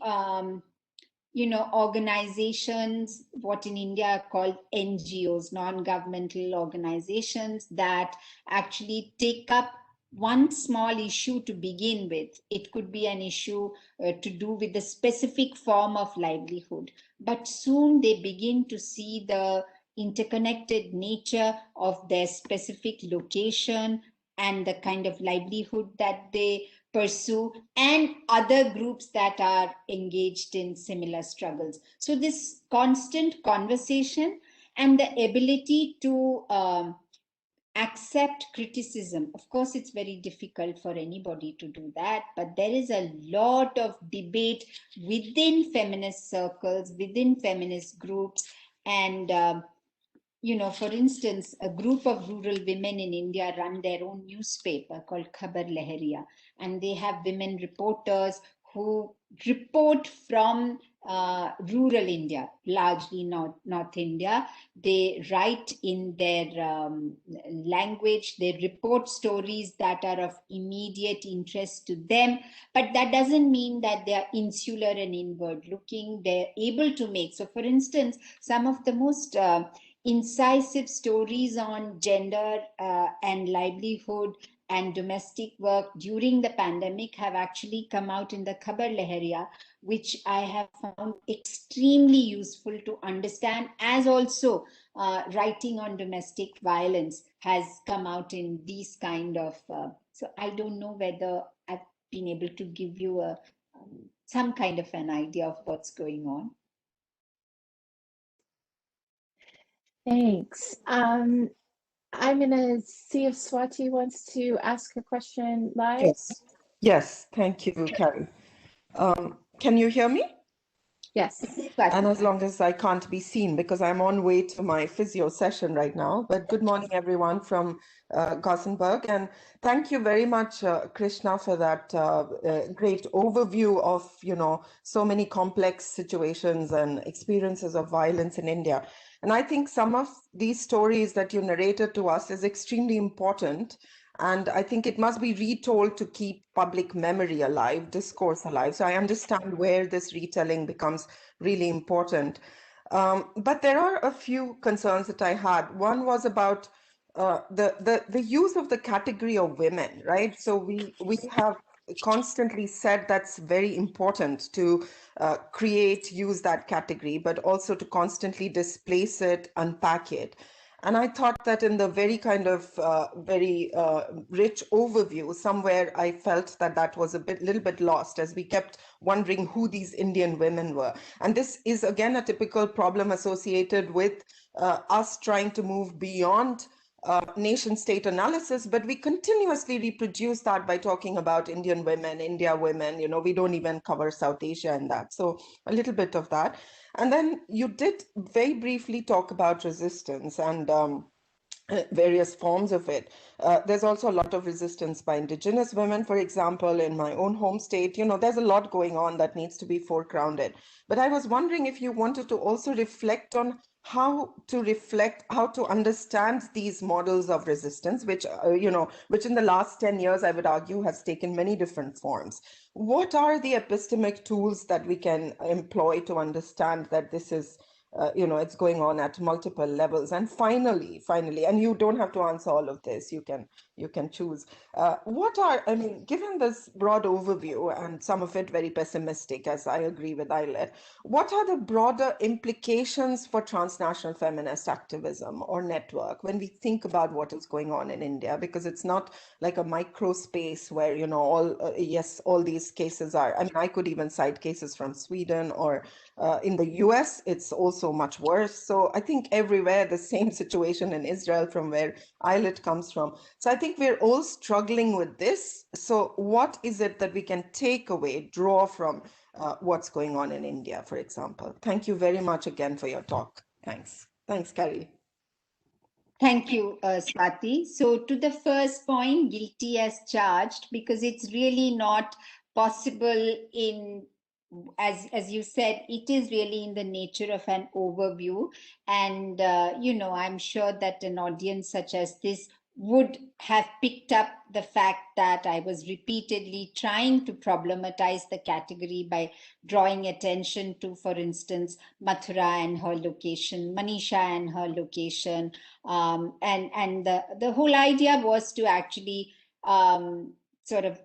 organizations, what in India are called NGOs, non-governmental organizations, that actually take up one small issue to begin with. It could be an issue to do with the specific form of livelihood, but soon they begin to see the interconnected nature of their specific location and the kind of livelihood that they pursue, and other groups that are engaged in similar struggles. So this constant conversation and the ability to accept criticism. Of course, it's very difficult for anybody to do that, but there is a lot of debate within feminist circles, within feminist groups, and for instance, a group of rural women in India run their own newspaper called Khabar Lahariya, and they have women reporters who report from rural India, largely North India. They write in their language, they report stories that are of immediate interest to them, but that doesn't mean that they are insular and inward looking. They're able to make, so for instance, some of the most incisive stories on gender and livelihood and domestic work during the pandemic have actually come out in the Khabar Lahariya, which I have found extremely useful to understand, as also writing on domestic violence has come out in these kind of, so I don't know whether I've been able to give you some kind of an idea of what's going on.
Thanks. I'm going to see if Swati wants to ask a question live.
Yes, thank you, Carrie. Can you hear me?
Yes.
And as long as I can't be seen, because I'm on way to my physio session right now. But good morning, everyone from Gothenburg. And thank you very much, Krishna, for that great overview of, so many complex situations and experiences of violence in India. And I think some of these stories that you narrated to us is extremely important. And I think it must be retold to keep public memory alive, discourse alive. So I understand where this retelling becomes really important. But there are a few concerns that I had. One was about the use of the category of women, right? So we have constantly said that's very important to use that category, but also to constantly displace it, unpack it. And I thought that in the very kind of very rich overview, somewhere I felt that was little bit lost, as we kept wondering who these Indian women were. And this is again a typical problem associated with us trying to move beyond nation state analysis, but we continuously reproduce that by talking about Indian women, India women, we don't even cover South Asia in that. So a little bit of that. And then you did very briefly talk about resistance and various forms of it. There's also a lot of resistance by indigenous women, for example, in my own home state. There's a lot going on that needs to be foregrounded. But I was wondering if you wanted to also reflect on how to understand these models of resistance, which in the last 10 years, I would argue, has taken many different forms. What are the epistemic tools that we can employ to understand that this is it's going on at multiple levels. And finally, and you don't have to answer all of this, you can choose. Given this broad overview and some of it very pessimistic, as I agree with Eilert, what are the broader implications for transnational feminist activism or network when we think about what is going on in India? Because it's not like a micro space where, all these cases are. I mean, I could even cite cases from Sweden, or in the US, it's also much worse. So I think everywhere the same situation in Israel, from where Eilert comes from. So I think we're all struggling with this. So what is it that we can take away, draw from what's going on in India, for example? Thank you very much again for your talk. Thanks. Thanks, Carrie.
Thank you, Swati. So to the first point, guilty as charged, because it's really not possible as you said, it is really in the nature of an overview. And, I'm sure that an audience such as this would have picked up the fact that I was repeatedly trying to problematize the category by drawing attention to, for instance, Mathura and her location, Manisha and her location. And the whole idea was to actually sort of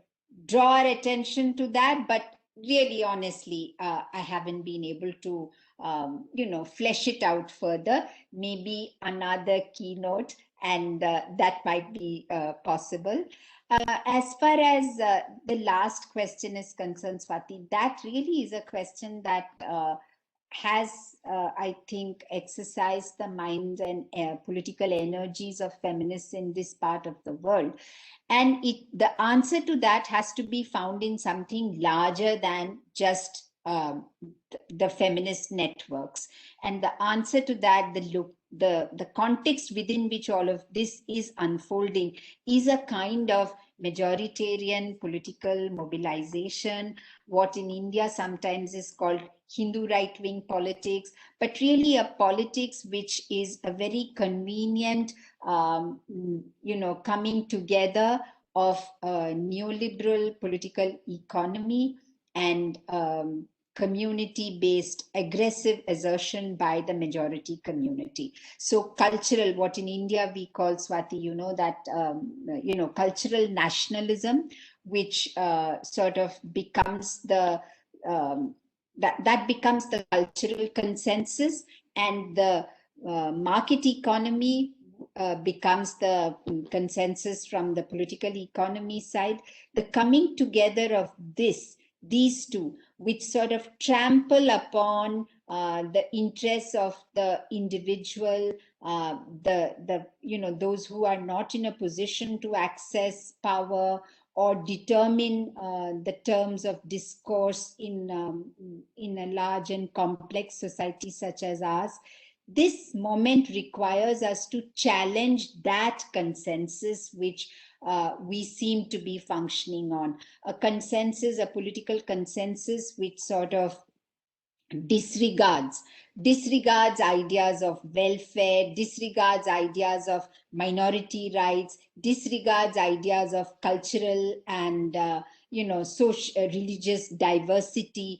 draw our attention to that. But really, honestly, I haven't been able to, flesh it out further. Maybe another keynote, and that might be possible. As far as the last question is concerned, Swati, that really is a question that has, I think, exercised the minds and political energies of feminists in this part of the world. And the answer to that has to be found in something larger than just the feminist networks. And the answer to that, the context within which all of this is unfolding, is a kind of majoritarian political mobilization, what in India sometimes is called Hindu right-wing politics, but really a politics which is a very convenient, coming together of a neoliberal political economy and community-based aggressive assertion by the majority community. So cultural, what in India we call, Swati, cultural nationalism, which sort of becomes that becomes the cultural consensus, and the market economy becomes the consensus from the political economy side. The coming together of these two, which sort of trample upon the interests of the individual, those who are not in a position to access power or determine the terms of discourse in a large and complex society such as ours. This moment requires us to challenge that consensus which we seem to be functioning on. A consensus, a political consensus which sort of disregards ideas of welfare, disregards ideas of minority rights, disregards ideas of cultural and social religious diversity.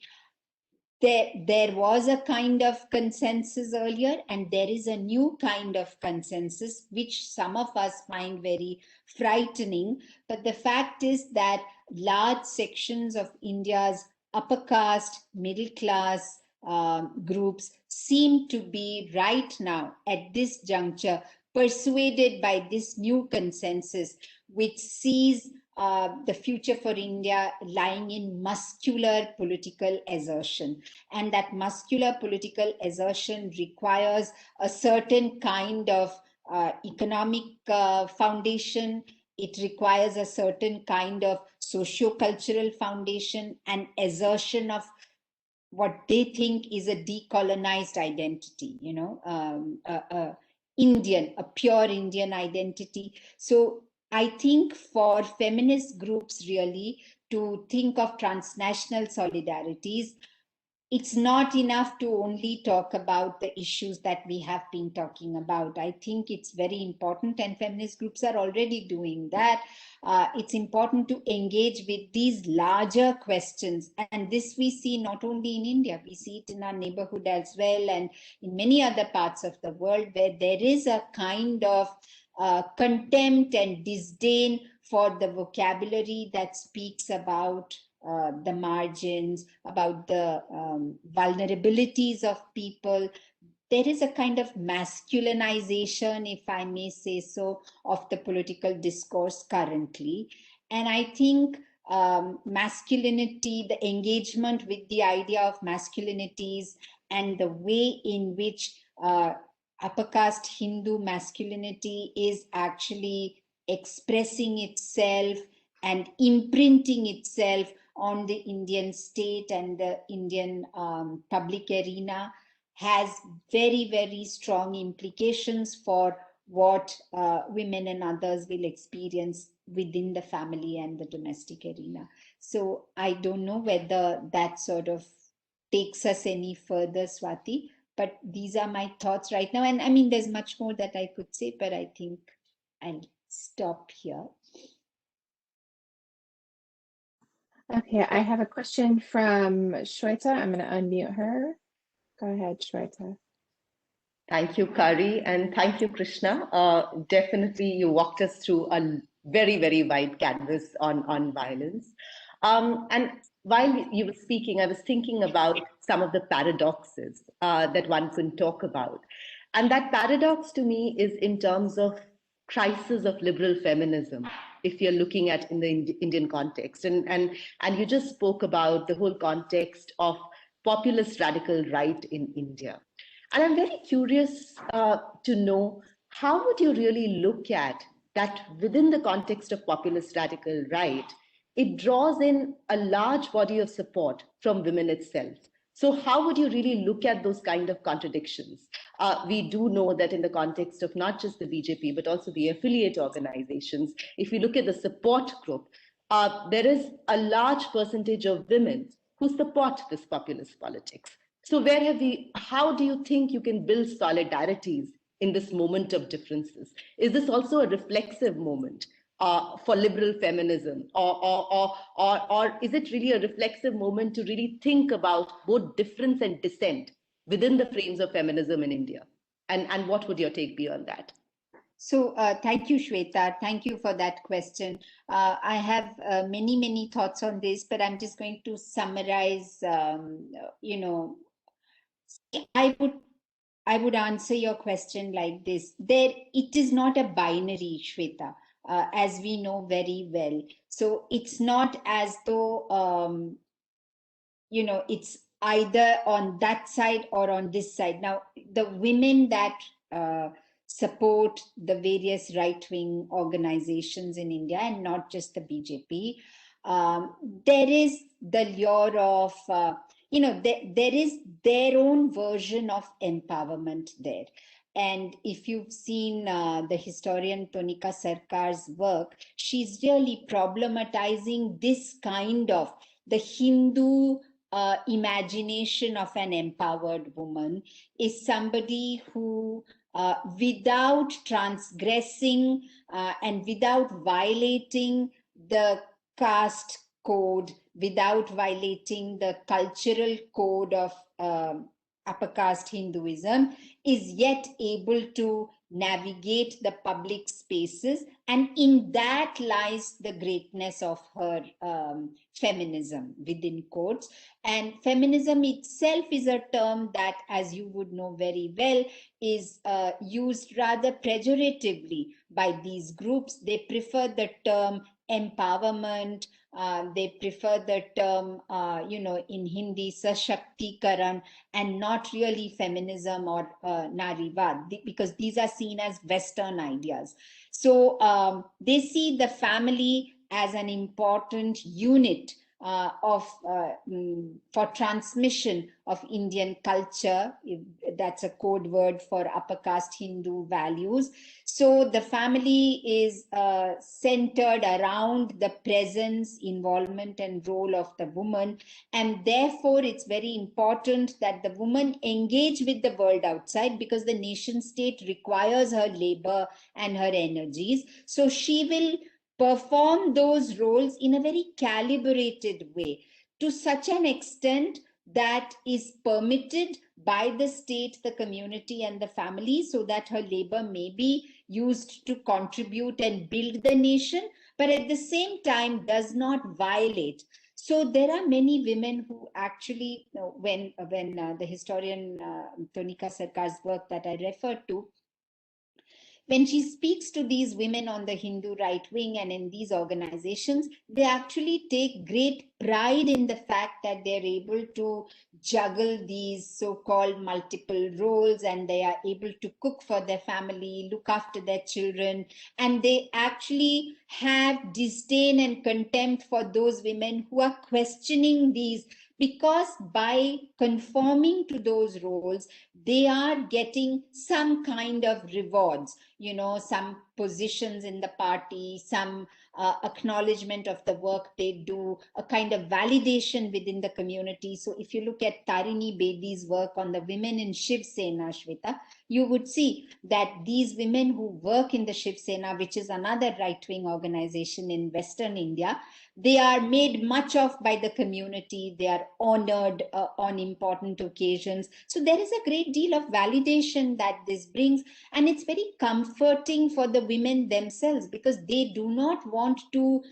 There was a kind of consensus earlier, and there is a new kind of consensus which some of us find very frightening. But the fact is that large sections of India's upper caste, middle class groups seem to be right now at this juncture persuaded by this new consensus, which sees the future for India lying in muscular political assertion. And that muscular political assertion requires a certain kind of economic foundation. It requires a certain kind of socio-cultural foundation and assertion of what they think is a decolonized identity, a pure Indian identity. So I think for feminist groups really to think of transnational solidarities, it's not enough to only talk about the issues that we have been talking about. I think it's very important, and feminist groups are already doing that. It's important to engage with these larger questions. And this we see not only in India, we see it in our neighborhood as well, and in many other parts of the world, where there is a kind of contempt and disdain for the vocabulary that speaks about the margins, about the vulnerabilities of people. There is a kind of masculinization, if I may say so, of the political discourse currently. And I think masculinity, the engagement with the idea of masculinities and the way in which upper caste Hindu masculinity is actually expressing itself and imprinting itself on the Indian state and the Indian public arena has very, very strong implications for what women and others will experience within the family and the domestic arena. So I don't know whether that sort of takes us any further, Swati, but these are my thoughts right now. And I mean, there's much more that I could say, but I think I'll stop here.
Okay, I have a question from Shweta. I'm going to unmute her. Go ahead, Shweta.
Thank you, Kari, and thank you, Krishna. Definitely, you walked us through a very, very wide canvas on violence. And while you were speaking, I was thinking about some of the paradoxes that one can talk about. And that paradox to me is in terms of crisis of liberal feminism, if you're looking at in the Indian context. And you just spoke about the whole context of populist radical right in India. And I'm very curious to know, how would you really look at that within the context of populist radical right? It draws in a large body of support from women itself. So how would you really look at those kind of contradictions? We do know that in the context of not just the BJP, but also the affiliate organizations, if we look at the support group, there is a large percentage of women who support this populist politics. So how do you think you can build solidarities in this moment of differences? Is this also a reflexive moment for liberal feminism, or is it really a reflexive moment to really think about both difference and dissent within the frames of feminism in India? And what would your take be on that?
So thank you, Shweta. Thank you for that question. I have many, many thoughts on this, but I'm just going to summarize, I would answer your question like this. It is not a binary, Shweta, as we know very well. So it's not as though, it's either on that side or on this side. Now, the women that support the various right-wing organizations in India, and not just the BJP, there is the lure of, there is their own version of empowerment there. And if you've seen the historian Tonika Sarkar's work, she's really problematizing this kind of the Hindu imagination of an empowered woman is somebody who, without transgressing and without violating the caste code, without violating the cultural code of upper caste Hinduism, is yet able to navigate the public spaces. And in that lies the greatness of her feminism, within quotes. And feminism itself is a term that, as you would know very well, is used rather pejoratively by these groups. They prefer the term empowerment. They prefer the term, in Hindi, Sashaktikaran, and not really feminism or Narivad, because these are seen as Western ideas. So they see the family as an important unit for transmission of Indian culture. That's a code word for upper caste Hindu values. So the family is centered around the presence, involvement, and role of the woman. And therefore, it's very important that the woman engage with the world outside, because the nation state requires her labor and her energies. So she will perform those roles in a very calibrated way, to such an extent that is permitted by the state, the community, and the family, so that her labor may be used to contribute and build the nation, but at the same time does not violate. So there are many women who actually, when the historian Tonika Sarkar's work that I referred to, when she speaks to these women on the Hindu right wing and in these organizations, they actually take great pride in the fact that they're able to juggle these so-called multiple roles, and they are able to cook for their family, look after their children, and they actually have disdain and contempt for those women who are questioning these, because by conforming to those roles, they are getting some kind of rewards, some positions in the party, some acknowledgement of the work they do, a kind of validation within the community. So if you look at Tarini Bedi's work on the women in Shiv Sena, Shweta, you would see that these women who work in the Shiv Sena, which is another right-wing organization in Western India, they are made much of by the community. They are honored on important occasions. So there is a great deal of validation that this brings, and it's very comforting for the women themselves, because they do not want to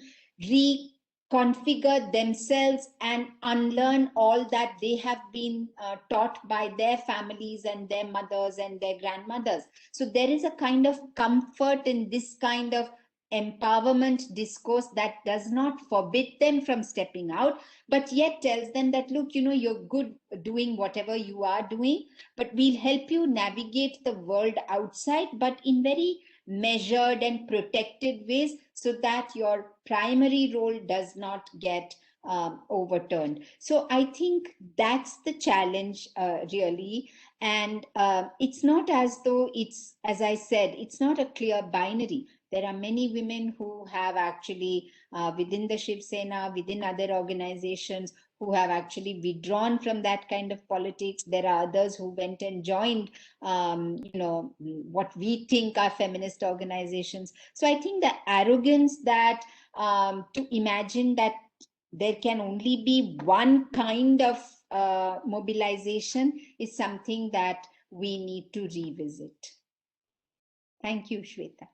reconfigure themselves and unlearn all that they have been taught by their families and their mothers and their grandmothers. So there is a kind of comfort in this kind of empowerment discourse that does not forbid them from stepping out, but yet tells them that, look, you're good doing whatever you are doing, but we'll help you navigate the world outside, but in very measured and protected ways, so that your primary role does not get overturned. So I think that's the challenge, really. And it's not as though it's, as I said, it's not a clear binary. There are many women who have actually, within the Shiv Sena, within other organizations, who have actually withdrawn from that kind of politics. There are others who went and joined, what we think are feminist organizations. So I think the arrogance that to imagine that there can only be one kind of mobilization is something that we need to revisit. Thank you, Shweta.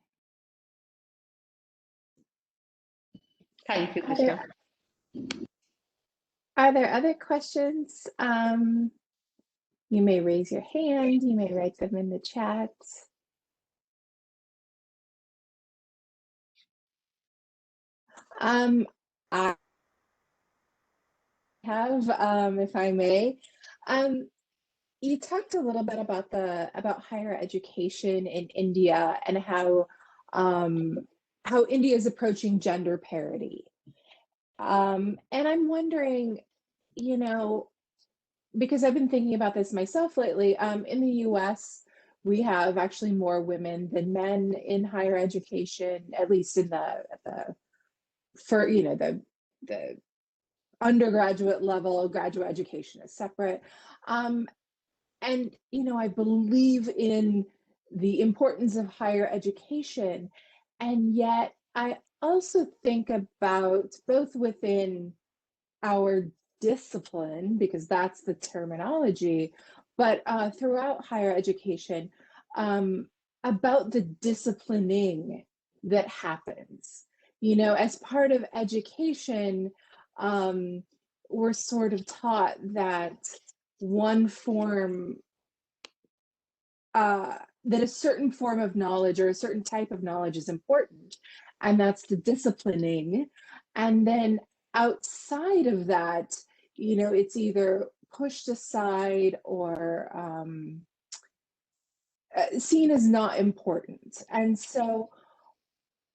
Thank you, Krishna.
Are there other questions? You may raise your hand, you may write them in the chat. I have, if I may. You talked a little bit about higher education in India and how India is approaching gender parity. And I'm wondering, because I've been thinking about this myself lately, in the US, we have actually more women than men in higher education, at least in the undergraduate level. Graduate education is separate. And, I believe in the importance of higher education. And yet I also think about both within our discipline, because that's the terminology, but throughout higher education, about the disciplining that happens. As part of education, we're sort of taught that that a certain form of knowledge or a certain type of knowledge is important, and that's the disciplining. And then outside of that, it's either pushed aside or seen as not important. And so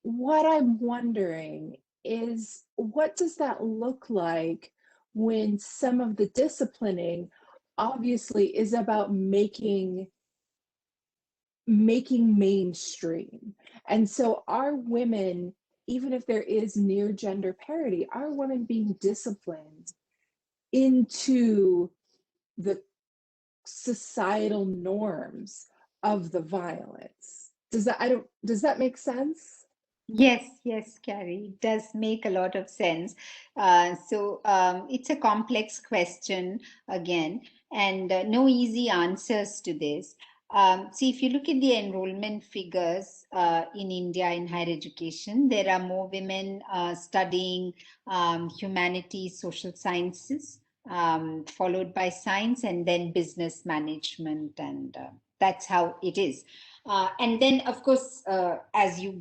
what I'm wondering is, what does that look like when some of the disciplining obviously is about making mainstream? And so are women, even if there is near gender parity, are women being disciplined into the societal norms of the violence? Does that make sense?
Yes, yes, Carrie, it does make a lot of sense. It's a complex question again, and no easy answers to this. See, if you look at the enrollment figures in India in higher education, there are more women studying humanities, social sciences, followed by science, and then business management, and that's how it is. And then, of course, as you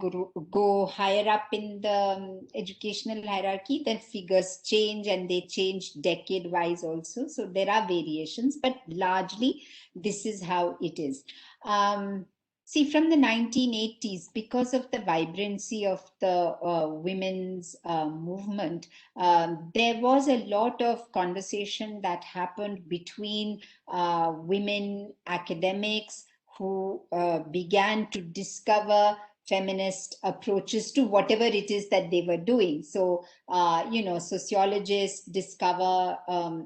go higher up in the educational hierarchy, then figures change, and they change decade-wise also. So there are variations, but largely this is how it is. See, from the 1980s, because of the vibrancy of the women's movement, there was a lot of conversation that happened between women academics who began to discover feminist approaches to whatever it is that they were doing. So, sociologists discover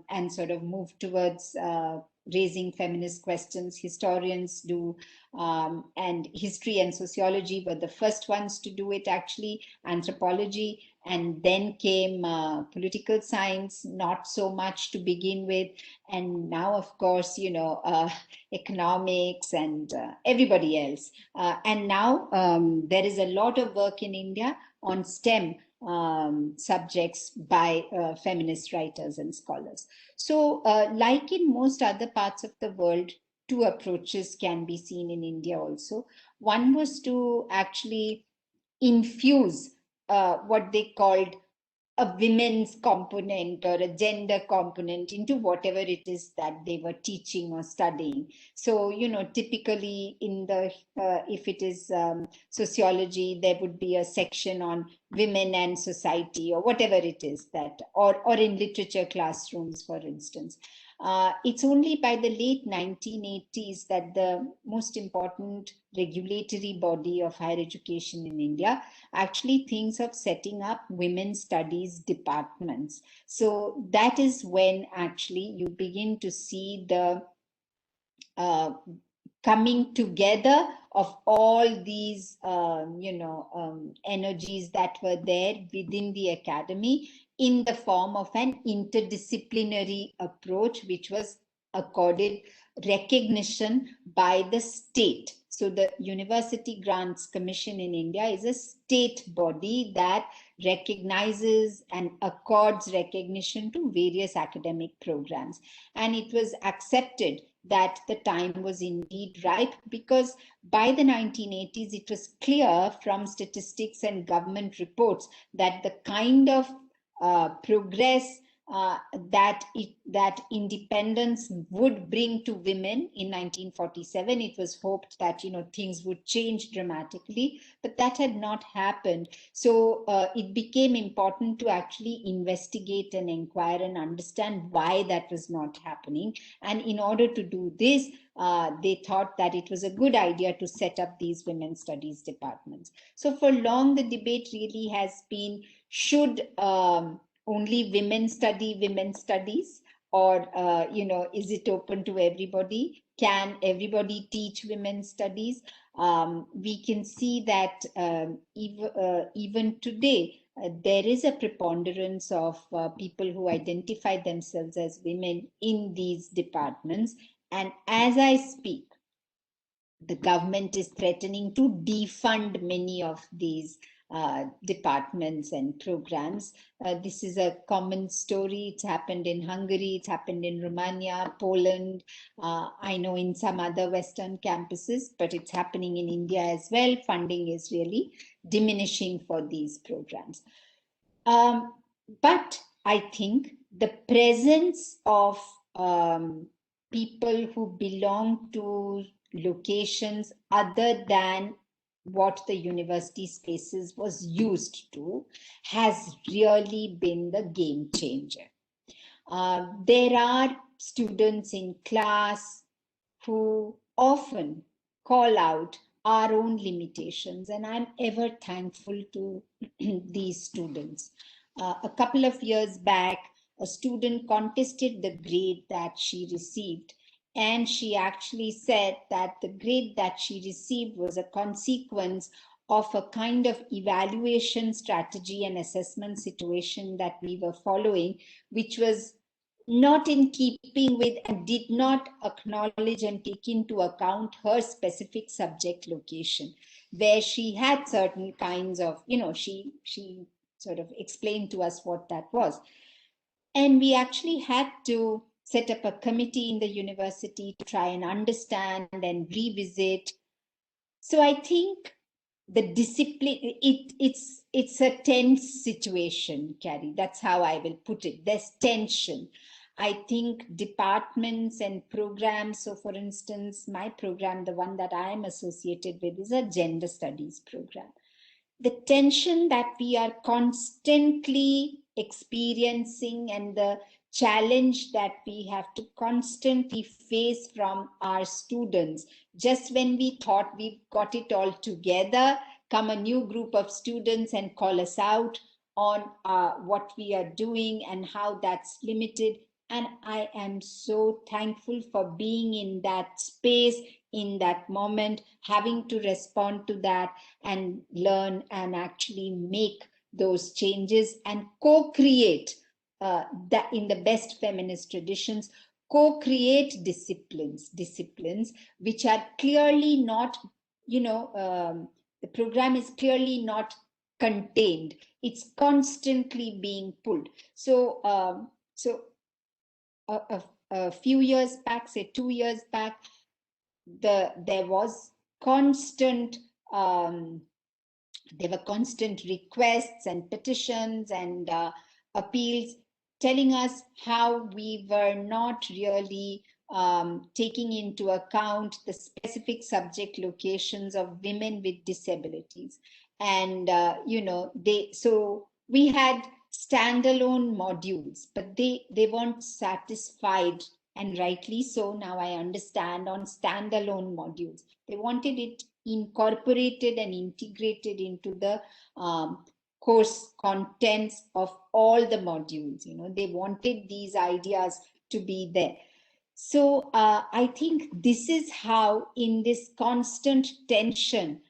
and sort of move towards raising feminist questions. Historians do, and history and sociology were the first ones to do it, actually, anthropology. And then came political science, not so much to begin with. And now, of course, economics and everybody else. And now there is a lot of work in India on STEM subjects by feminist writers and scholars. So like in most other parts of the world, two approaches can be seen in India also. One was to actually infuse what they called a women's component or a gender component into whatever it is that they were teaching or studying. So, typically in the, if it is sociology, there would be a section on women and society or whatever it is that, or in literature classrooms, for instance. It's only by the late 1980s that the most important regulatory body of higher education in India actually thinks of setting up women's studies departments. So that is when actually you begin to see the coming together of all these, energies that were there within the academy in the form of an interdisciplinary approach, which was accorded recognition by the state. So the University Grants Commission in India is a state body that recognizes and accords recognition to various academic programs. And it was accepted that the time was indeed ripe, because by the 1980s, it was clear from statistics and government reports that the kind of progress that independence would bring to women in 1947, it was hoped that things would change dramatically, but that had not happened. So it became important to actually investigate and inquire and understand why that was not happening. And in order to do this, they thought that it was a good idea to set up these women's studies departments. So for long, the debate really has been, should only women study women's studies, or is it open to everybody? Can everybody teach women's studies? We can see that even today, there is a preponderance of people who identify themselves as women in these departments. And as I speak, the government is threatening to defund many of these departments and programs. This is a common story. It's happened in Hungary, it's happened in Romania, Poland, I know in some other Western campuses, but it's happening in India as well. Funding is really diminishing for these programs. But I think the presence of people who belong to locations other than what the university spaces was used to has really been the game changer. There are students in class who often call out our own limitations, and I'm ever thankful to these students. A couple of years back, a student contested the grade that she received, and she actually said that the grade that she received was a consequence of a kind of evaluation strategy and assessment situation that we were following, which was not in keeping with and did not acknowledge and take into account her specific subject location, where she had certain kinds of, she sort of explained to us what that was. And we actually had to set up a committee in the university to try and understand and revisit. So I think the discipline, it's a tense situation, Carrie. That's how I will put it. There's tension. I think departments and programs, so for instance, my program, the one that I am associated with, is a gender studies program. The tension that we are constantly experiencing and the challenge that we have to constantly face from our students. Just when we thought we've got it all together, come a new group of students and call us out on what we are doing and how that's limited. And I am so thankful for being in that space, in that moment, having to respond to that and learn and actually make those changes and co-create that in the best feminist traditions, co-create disciplines which are clearly not, the program is clearly not contained. It's constantly being pulled. So, a few years back, say 2 years back, there was constant there were constant requests and petitions and appeals telling us how we were not really taking into account the specific subject locations of women with disabilities. And, so we had standalone modules, but they weren't satisfied, and rightly so. Now I understand, on standalone modules. They wanted it incorporated and integrated into the course contents of all the modules. They wanted these ideas to be there. So I think this is how, in this constant tension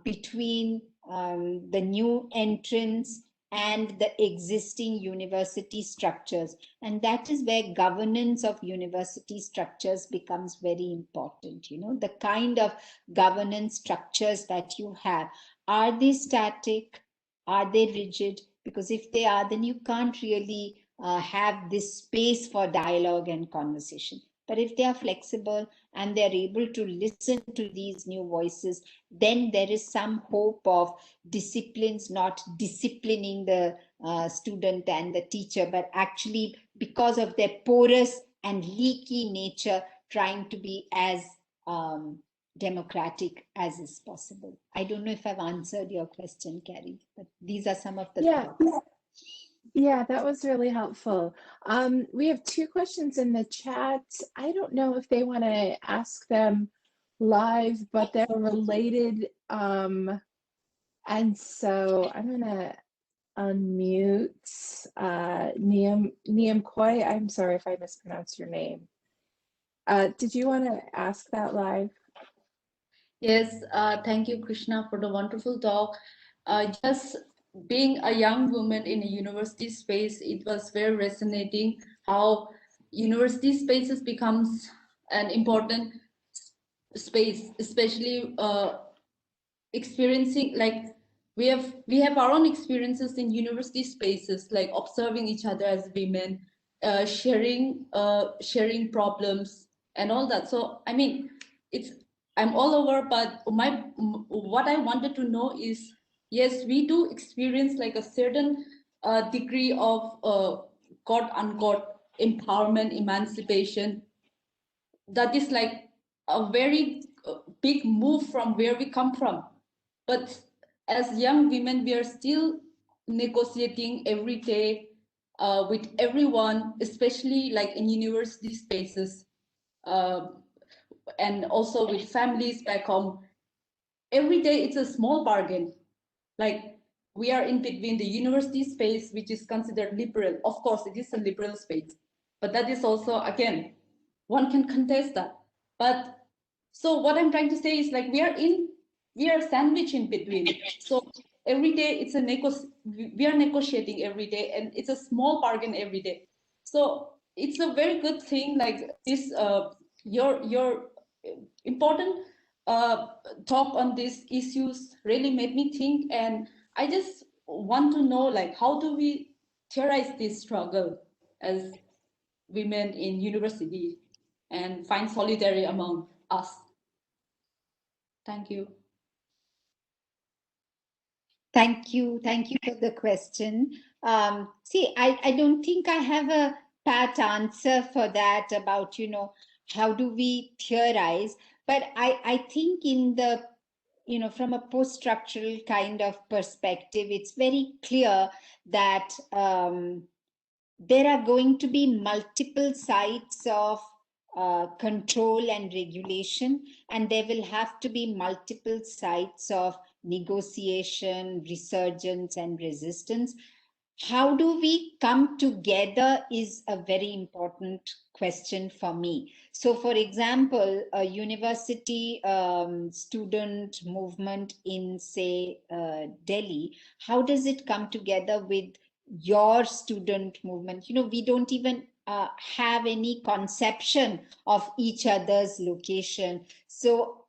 between the new entrants and the existing university structures, and that is where governance of university structures becomes very important. The kind of governance structures that you have, are they static, are they rigid? Because if they are, then you can't really have this space for dialogue and conversation. But if they are flexible and they're able to listen to these new voices, then there is some hope of disciplines not disciplining the student and the teacher, but actually, because of their porous and leaky nature, trying to be as democratic as is possible. I don't know if I've answered your question, Carrie, but these are some of the thoughts.
Yeah, that was really helpful. We have 2 questions in the chat. I don't know if they want to ask them live, but they're related. And so I'm going to unmute Niam Koi. I'm sorry if I mispronounced your name. Did you want to ask that live?
Yes, thank you, Krishna, for the wonderful talk. Just being a young woman in a university space, it was very resonating how university spaces becomes an important space, especially experiencing, like we have our own experiences in university spaces, like observing each other as women, sharing problems and all that. So I mean, I'm all over, but what I wanted to know is, yes, we do experience like a certain degree of quote unquote empowerment, emancipation. That is like a very big move from where we come from. But as young women, we are still negotiating every day with everyone, especially like in university spaces, uh, and also with families back home. Every day it's a small bargain. Like, we are in between the university space, which is considered liberal. Of course, it is a liberal space, but that is also, again, one can contest that. But so what I'm trying to say is, like, we are sandwiched in between. So every day it's we are negotiating every day, and it's a small bargain every day. So it's a very good thing, like this, your important talk on these issues really made me think. And I just want to know, like, how do we theorize this struggle as women in university and find solidarity among us? Thank you.
Thank you. Thank you for the question. See, I don't think I have a pat answer for that about, how do we theorize? But I think in the, from a post-structural kind of perspective, it's very clear that there are going to be multiple sites of control and regulation, and there will have to be multiple sites of negotiation, resurgence, and resistance. How do we come together is a very important question for me. So, for example, a university student movement in, say, Delhi, how does it come together with your student movement? We don't even have any conception of each other's location. So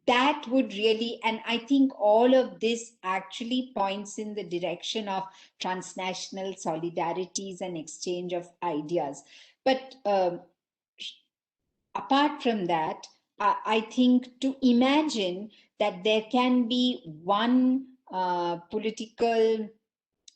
that would really, and I think all of this actually points in the direction of transnational solidarities and exchange of ideas. But apart from that, I think to imagine that there can be one political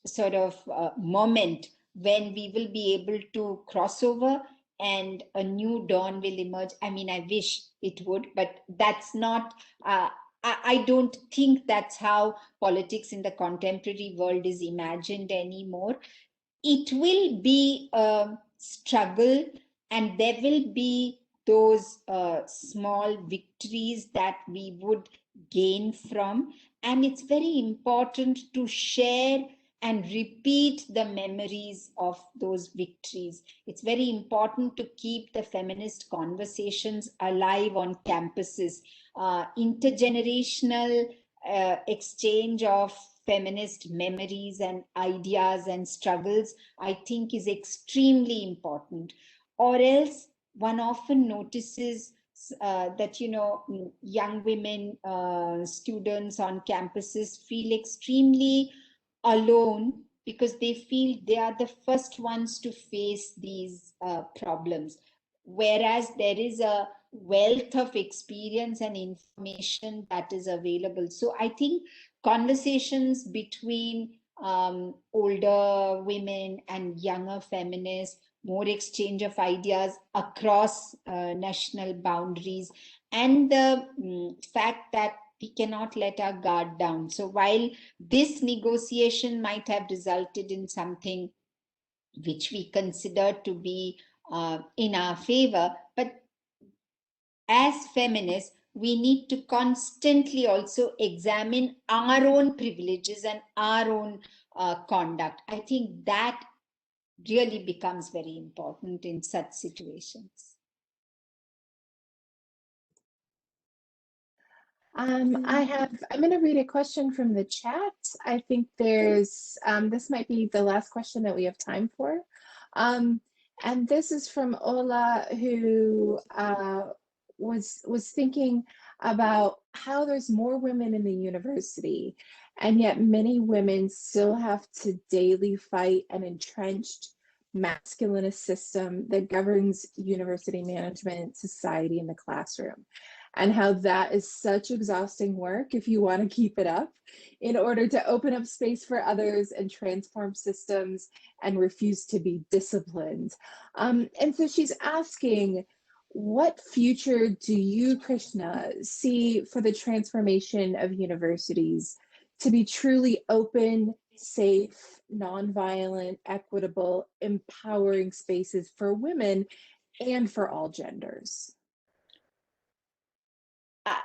sort of moment when we will be able to cross over and a new dawn will emerge. I mean, I wish it would, but that's not, I don't think that's how politics in the contemporary world is imagined anymore. It will be a struggle, and there will be those small victories that we would gain from. And it's very important to share and repeat the memories of those victories. It's very important to keep the feminist conversations alive on campuses. Intergenerational exchange of feminist memories and ideas and struggles, I think, is extremely important. Or else one often notices that, young women, students on campuses feel extremely alone because they feel they are the first ones to face these problems, whereas there is a wealth of experience and information that is available. So I think conversations between older women and younger feminists, more exchange of ideas across national boundaries, and the fact that we cannot let our guard down. So while this negotiation might have resulted in something which we consider to be in our favor, but as feminists, we need to constantly also examine our own privileges and our own conduct. I think that really becomes very important in such situations.
I'm going to read a question from the chat. I think there's, this might be the last question that we have time for. And this is from Ola, who was thinking about how there's more women in the university, and yet many women still have to daily fight an entrenched masculinist system that governs university management, society, and the classroom, and how that is such exhausting work if you want to keep it up in order to open up space for others and transform systems and refuse to be disciplined. And so she's asking, what future do you, Krishna, see for the transformation of universities to be truly open, safe, nonviolent, equitable, empowering spaces for women and for all genders?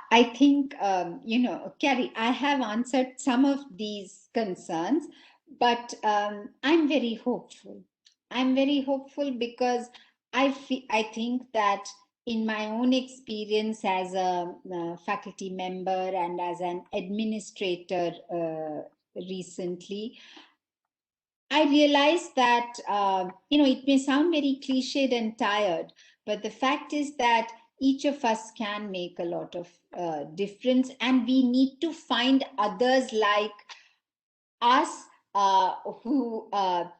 I think, Carrie, I have answered some of these concerns, but I'm very hopeful. I'm very hopeful because I think that in my own experience as a faculty member and as an administrator recently, I realized that, it may sound very cliched and tired, but the fact is that each of us can make a lot of difference, and we need to find others like us who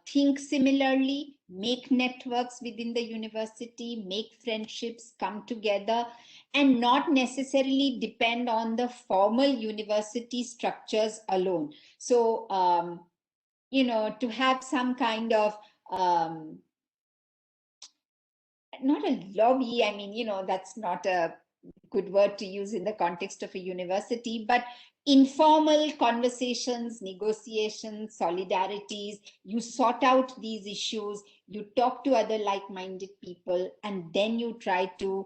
think similarly, make networks within the university, make friendships, come together, and not necessarily depend on the formal university structures alone. So, to have some kind of not a lobby, I mean, that's not a good word to use in the context of a university, but informal conversations, negotiations, solidarities. You sort out these issues, you talk to other like-minded people, and then you try to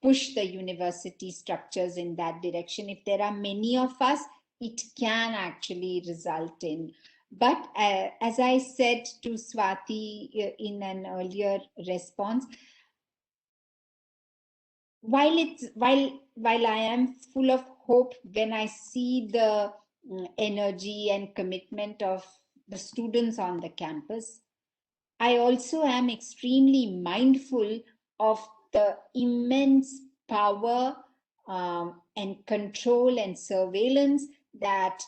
push the university structures in that direction. If there are many of us, it can actually result in. But as I said to Swati in an earlier response, while I am full of hope when I see the energy and commitment of the students on the campus, I also am extremely mindful of the immense power and control and surveillance that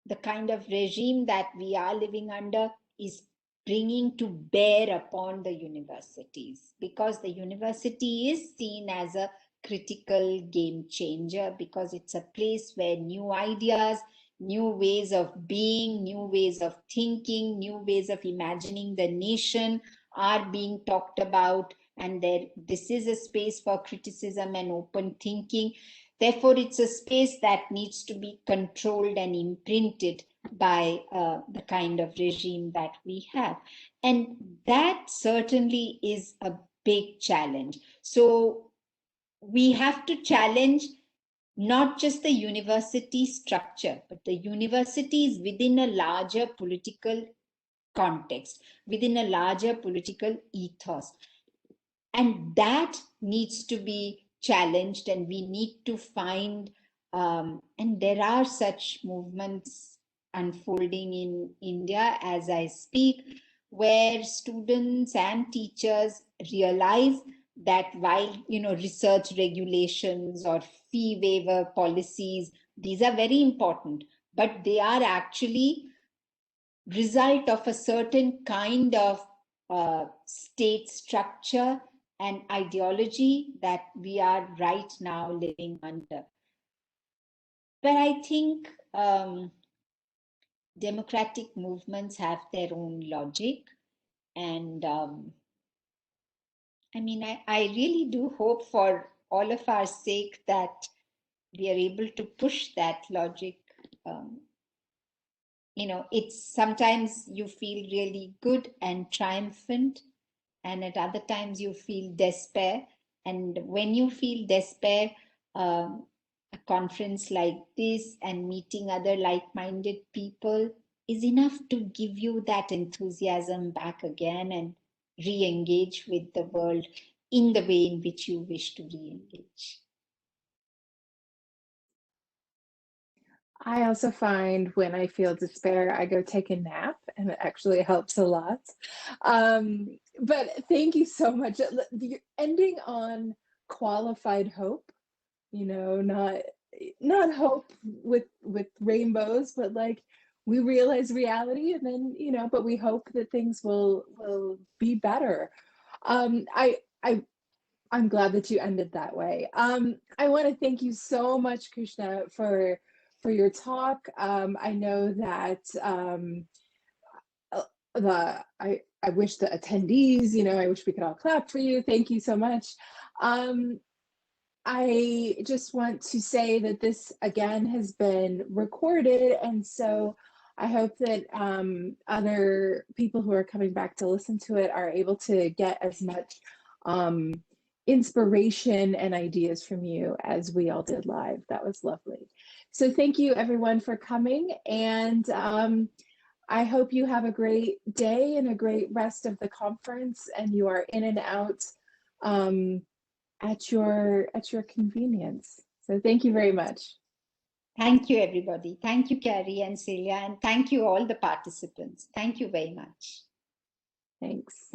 the kind of regime that we are living under is bringing to bear upon the universities, because the university is seen as a critical game changer, because it's a place where new ideas, new ways of being, new ways of thinking, new ways of imagining the nation are being talked about. And this is a space for criticism and open thinking. Therefore, it's a space that needs to be controlled and imprinted by the kind of regime that we have. And that certainly is a big challenge. So we have to challenge not just the university structure, but the universities within a larger political context, within a larger political ethos. And that needs to be challenged, and we need to find, and there are such movements unfolding in India as I speak, where students and teachers realize that while, research regulations or fee waiver policies, these are very important, but they are actually result of a certain kind of state structure and ideology that we are right now living under. But I think democratic movements have their own logic. And I really do hope for all of our sake that we are able to push that logic. It's sometimes you feel really good and triumphant, and at other times you feel despair. And when you feel despair, a conference like this and meeting other like-minded people is enough to give you that enthusiasm back again and re-engage with the world in the way in which you wish to re-engage.
I also find when I feel despair, I go take a nap, and it actually helps a lot. But thank you so much. You're ending on qualified hope, not hope with rainbows, but like we realize reality, and then but we hope that things will be better. I'm glad that you ended that way. I want to thank you so much, Krishna, for your talk. I know that I wish the attendees, I wish we could all clap for you. Thank you so much. I just want to say that this again has been recorded, and so I hope that other people who are coming back to listen to it are able to get as much inspiration and ideas from you as we all did live. That was lovely. So thank you everyone for coming, and I hope you have a great day and a great rest of the conference, and you are in and out at your convenience. So thank you very much.
Thank you, everybody. Thank you, Carrie and Celia, and thank you all the participants. Thank you very much.
Thanks.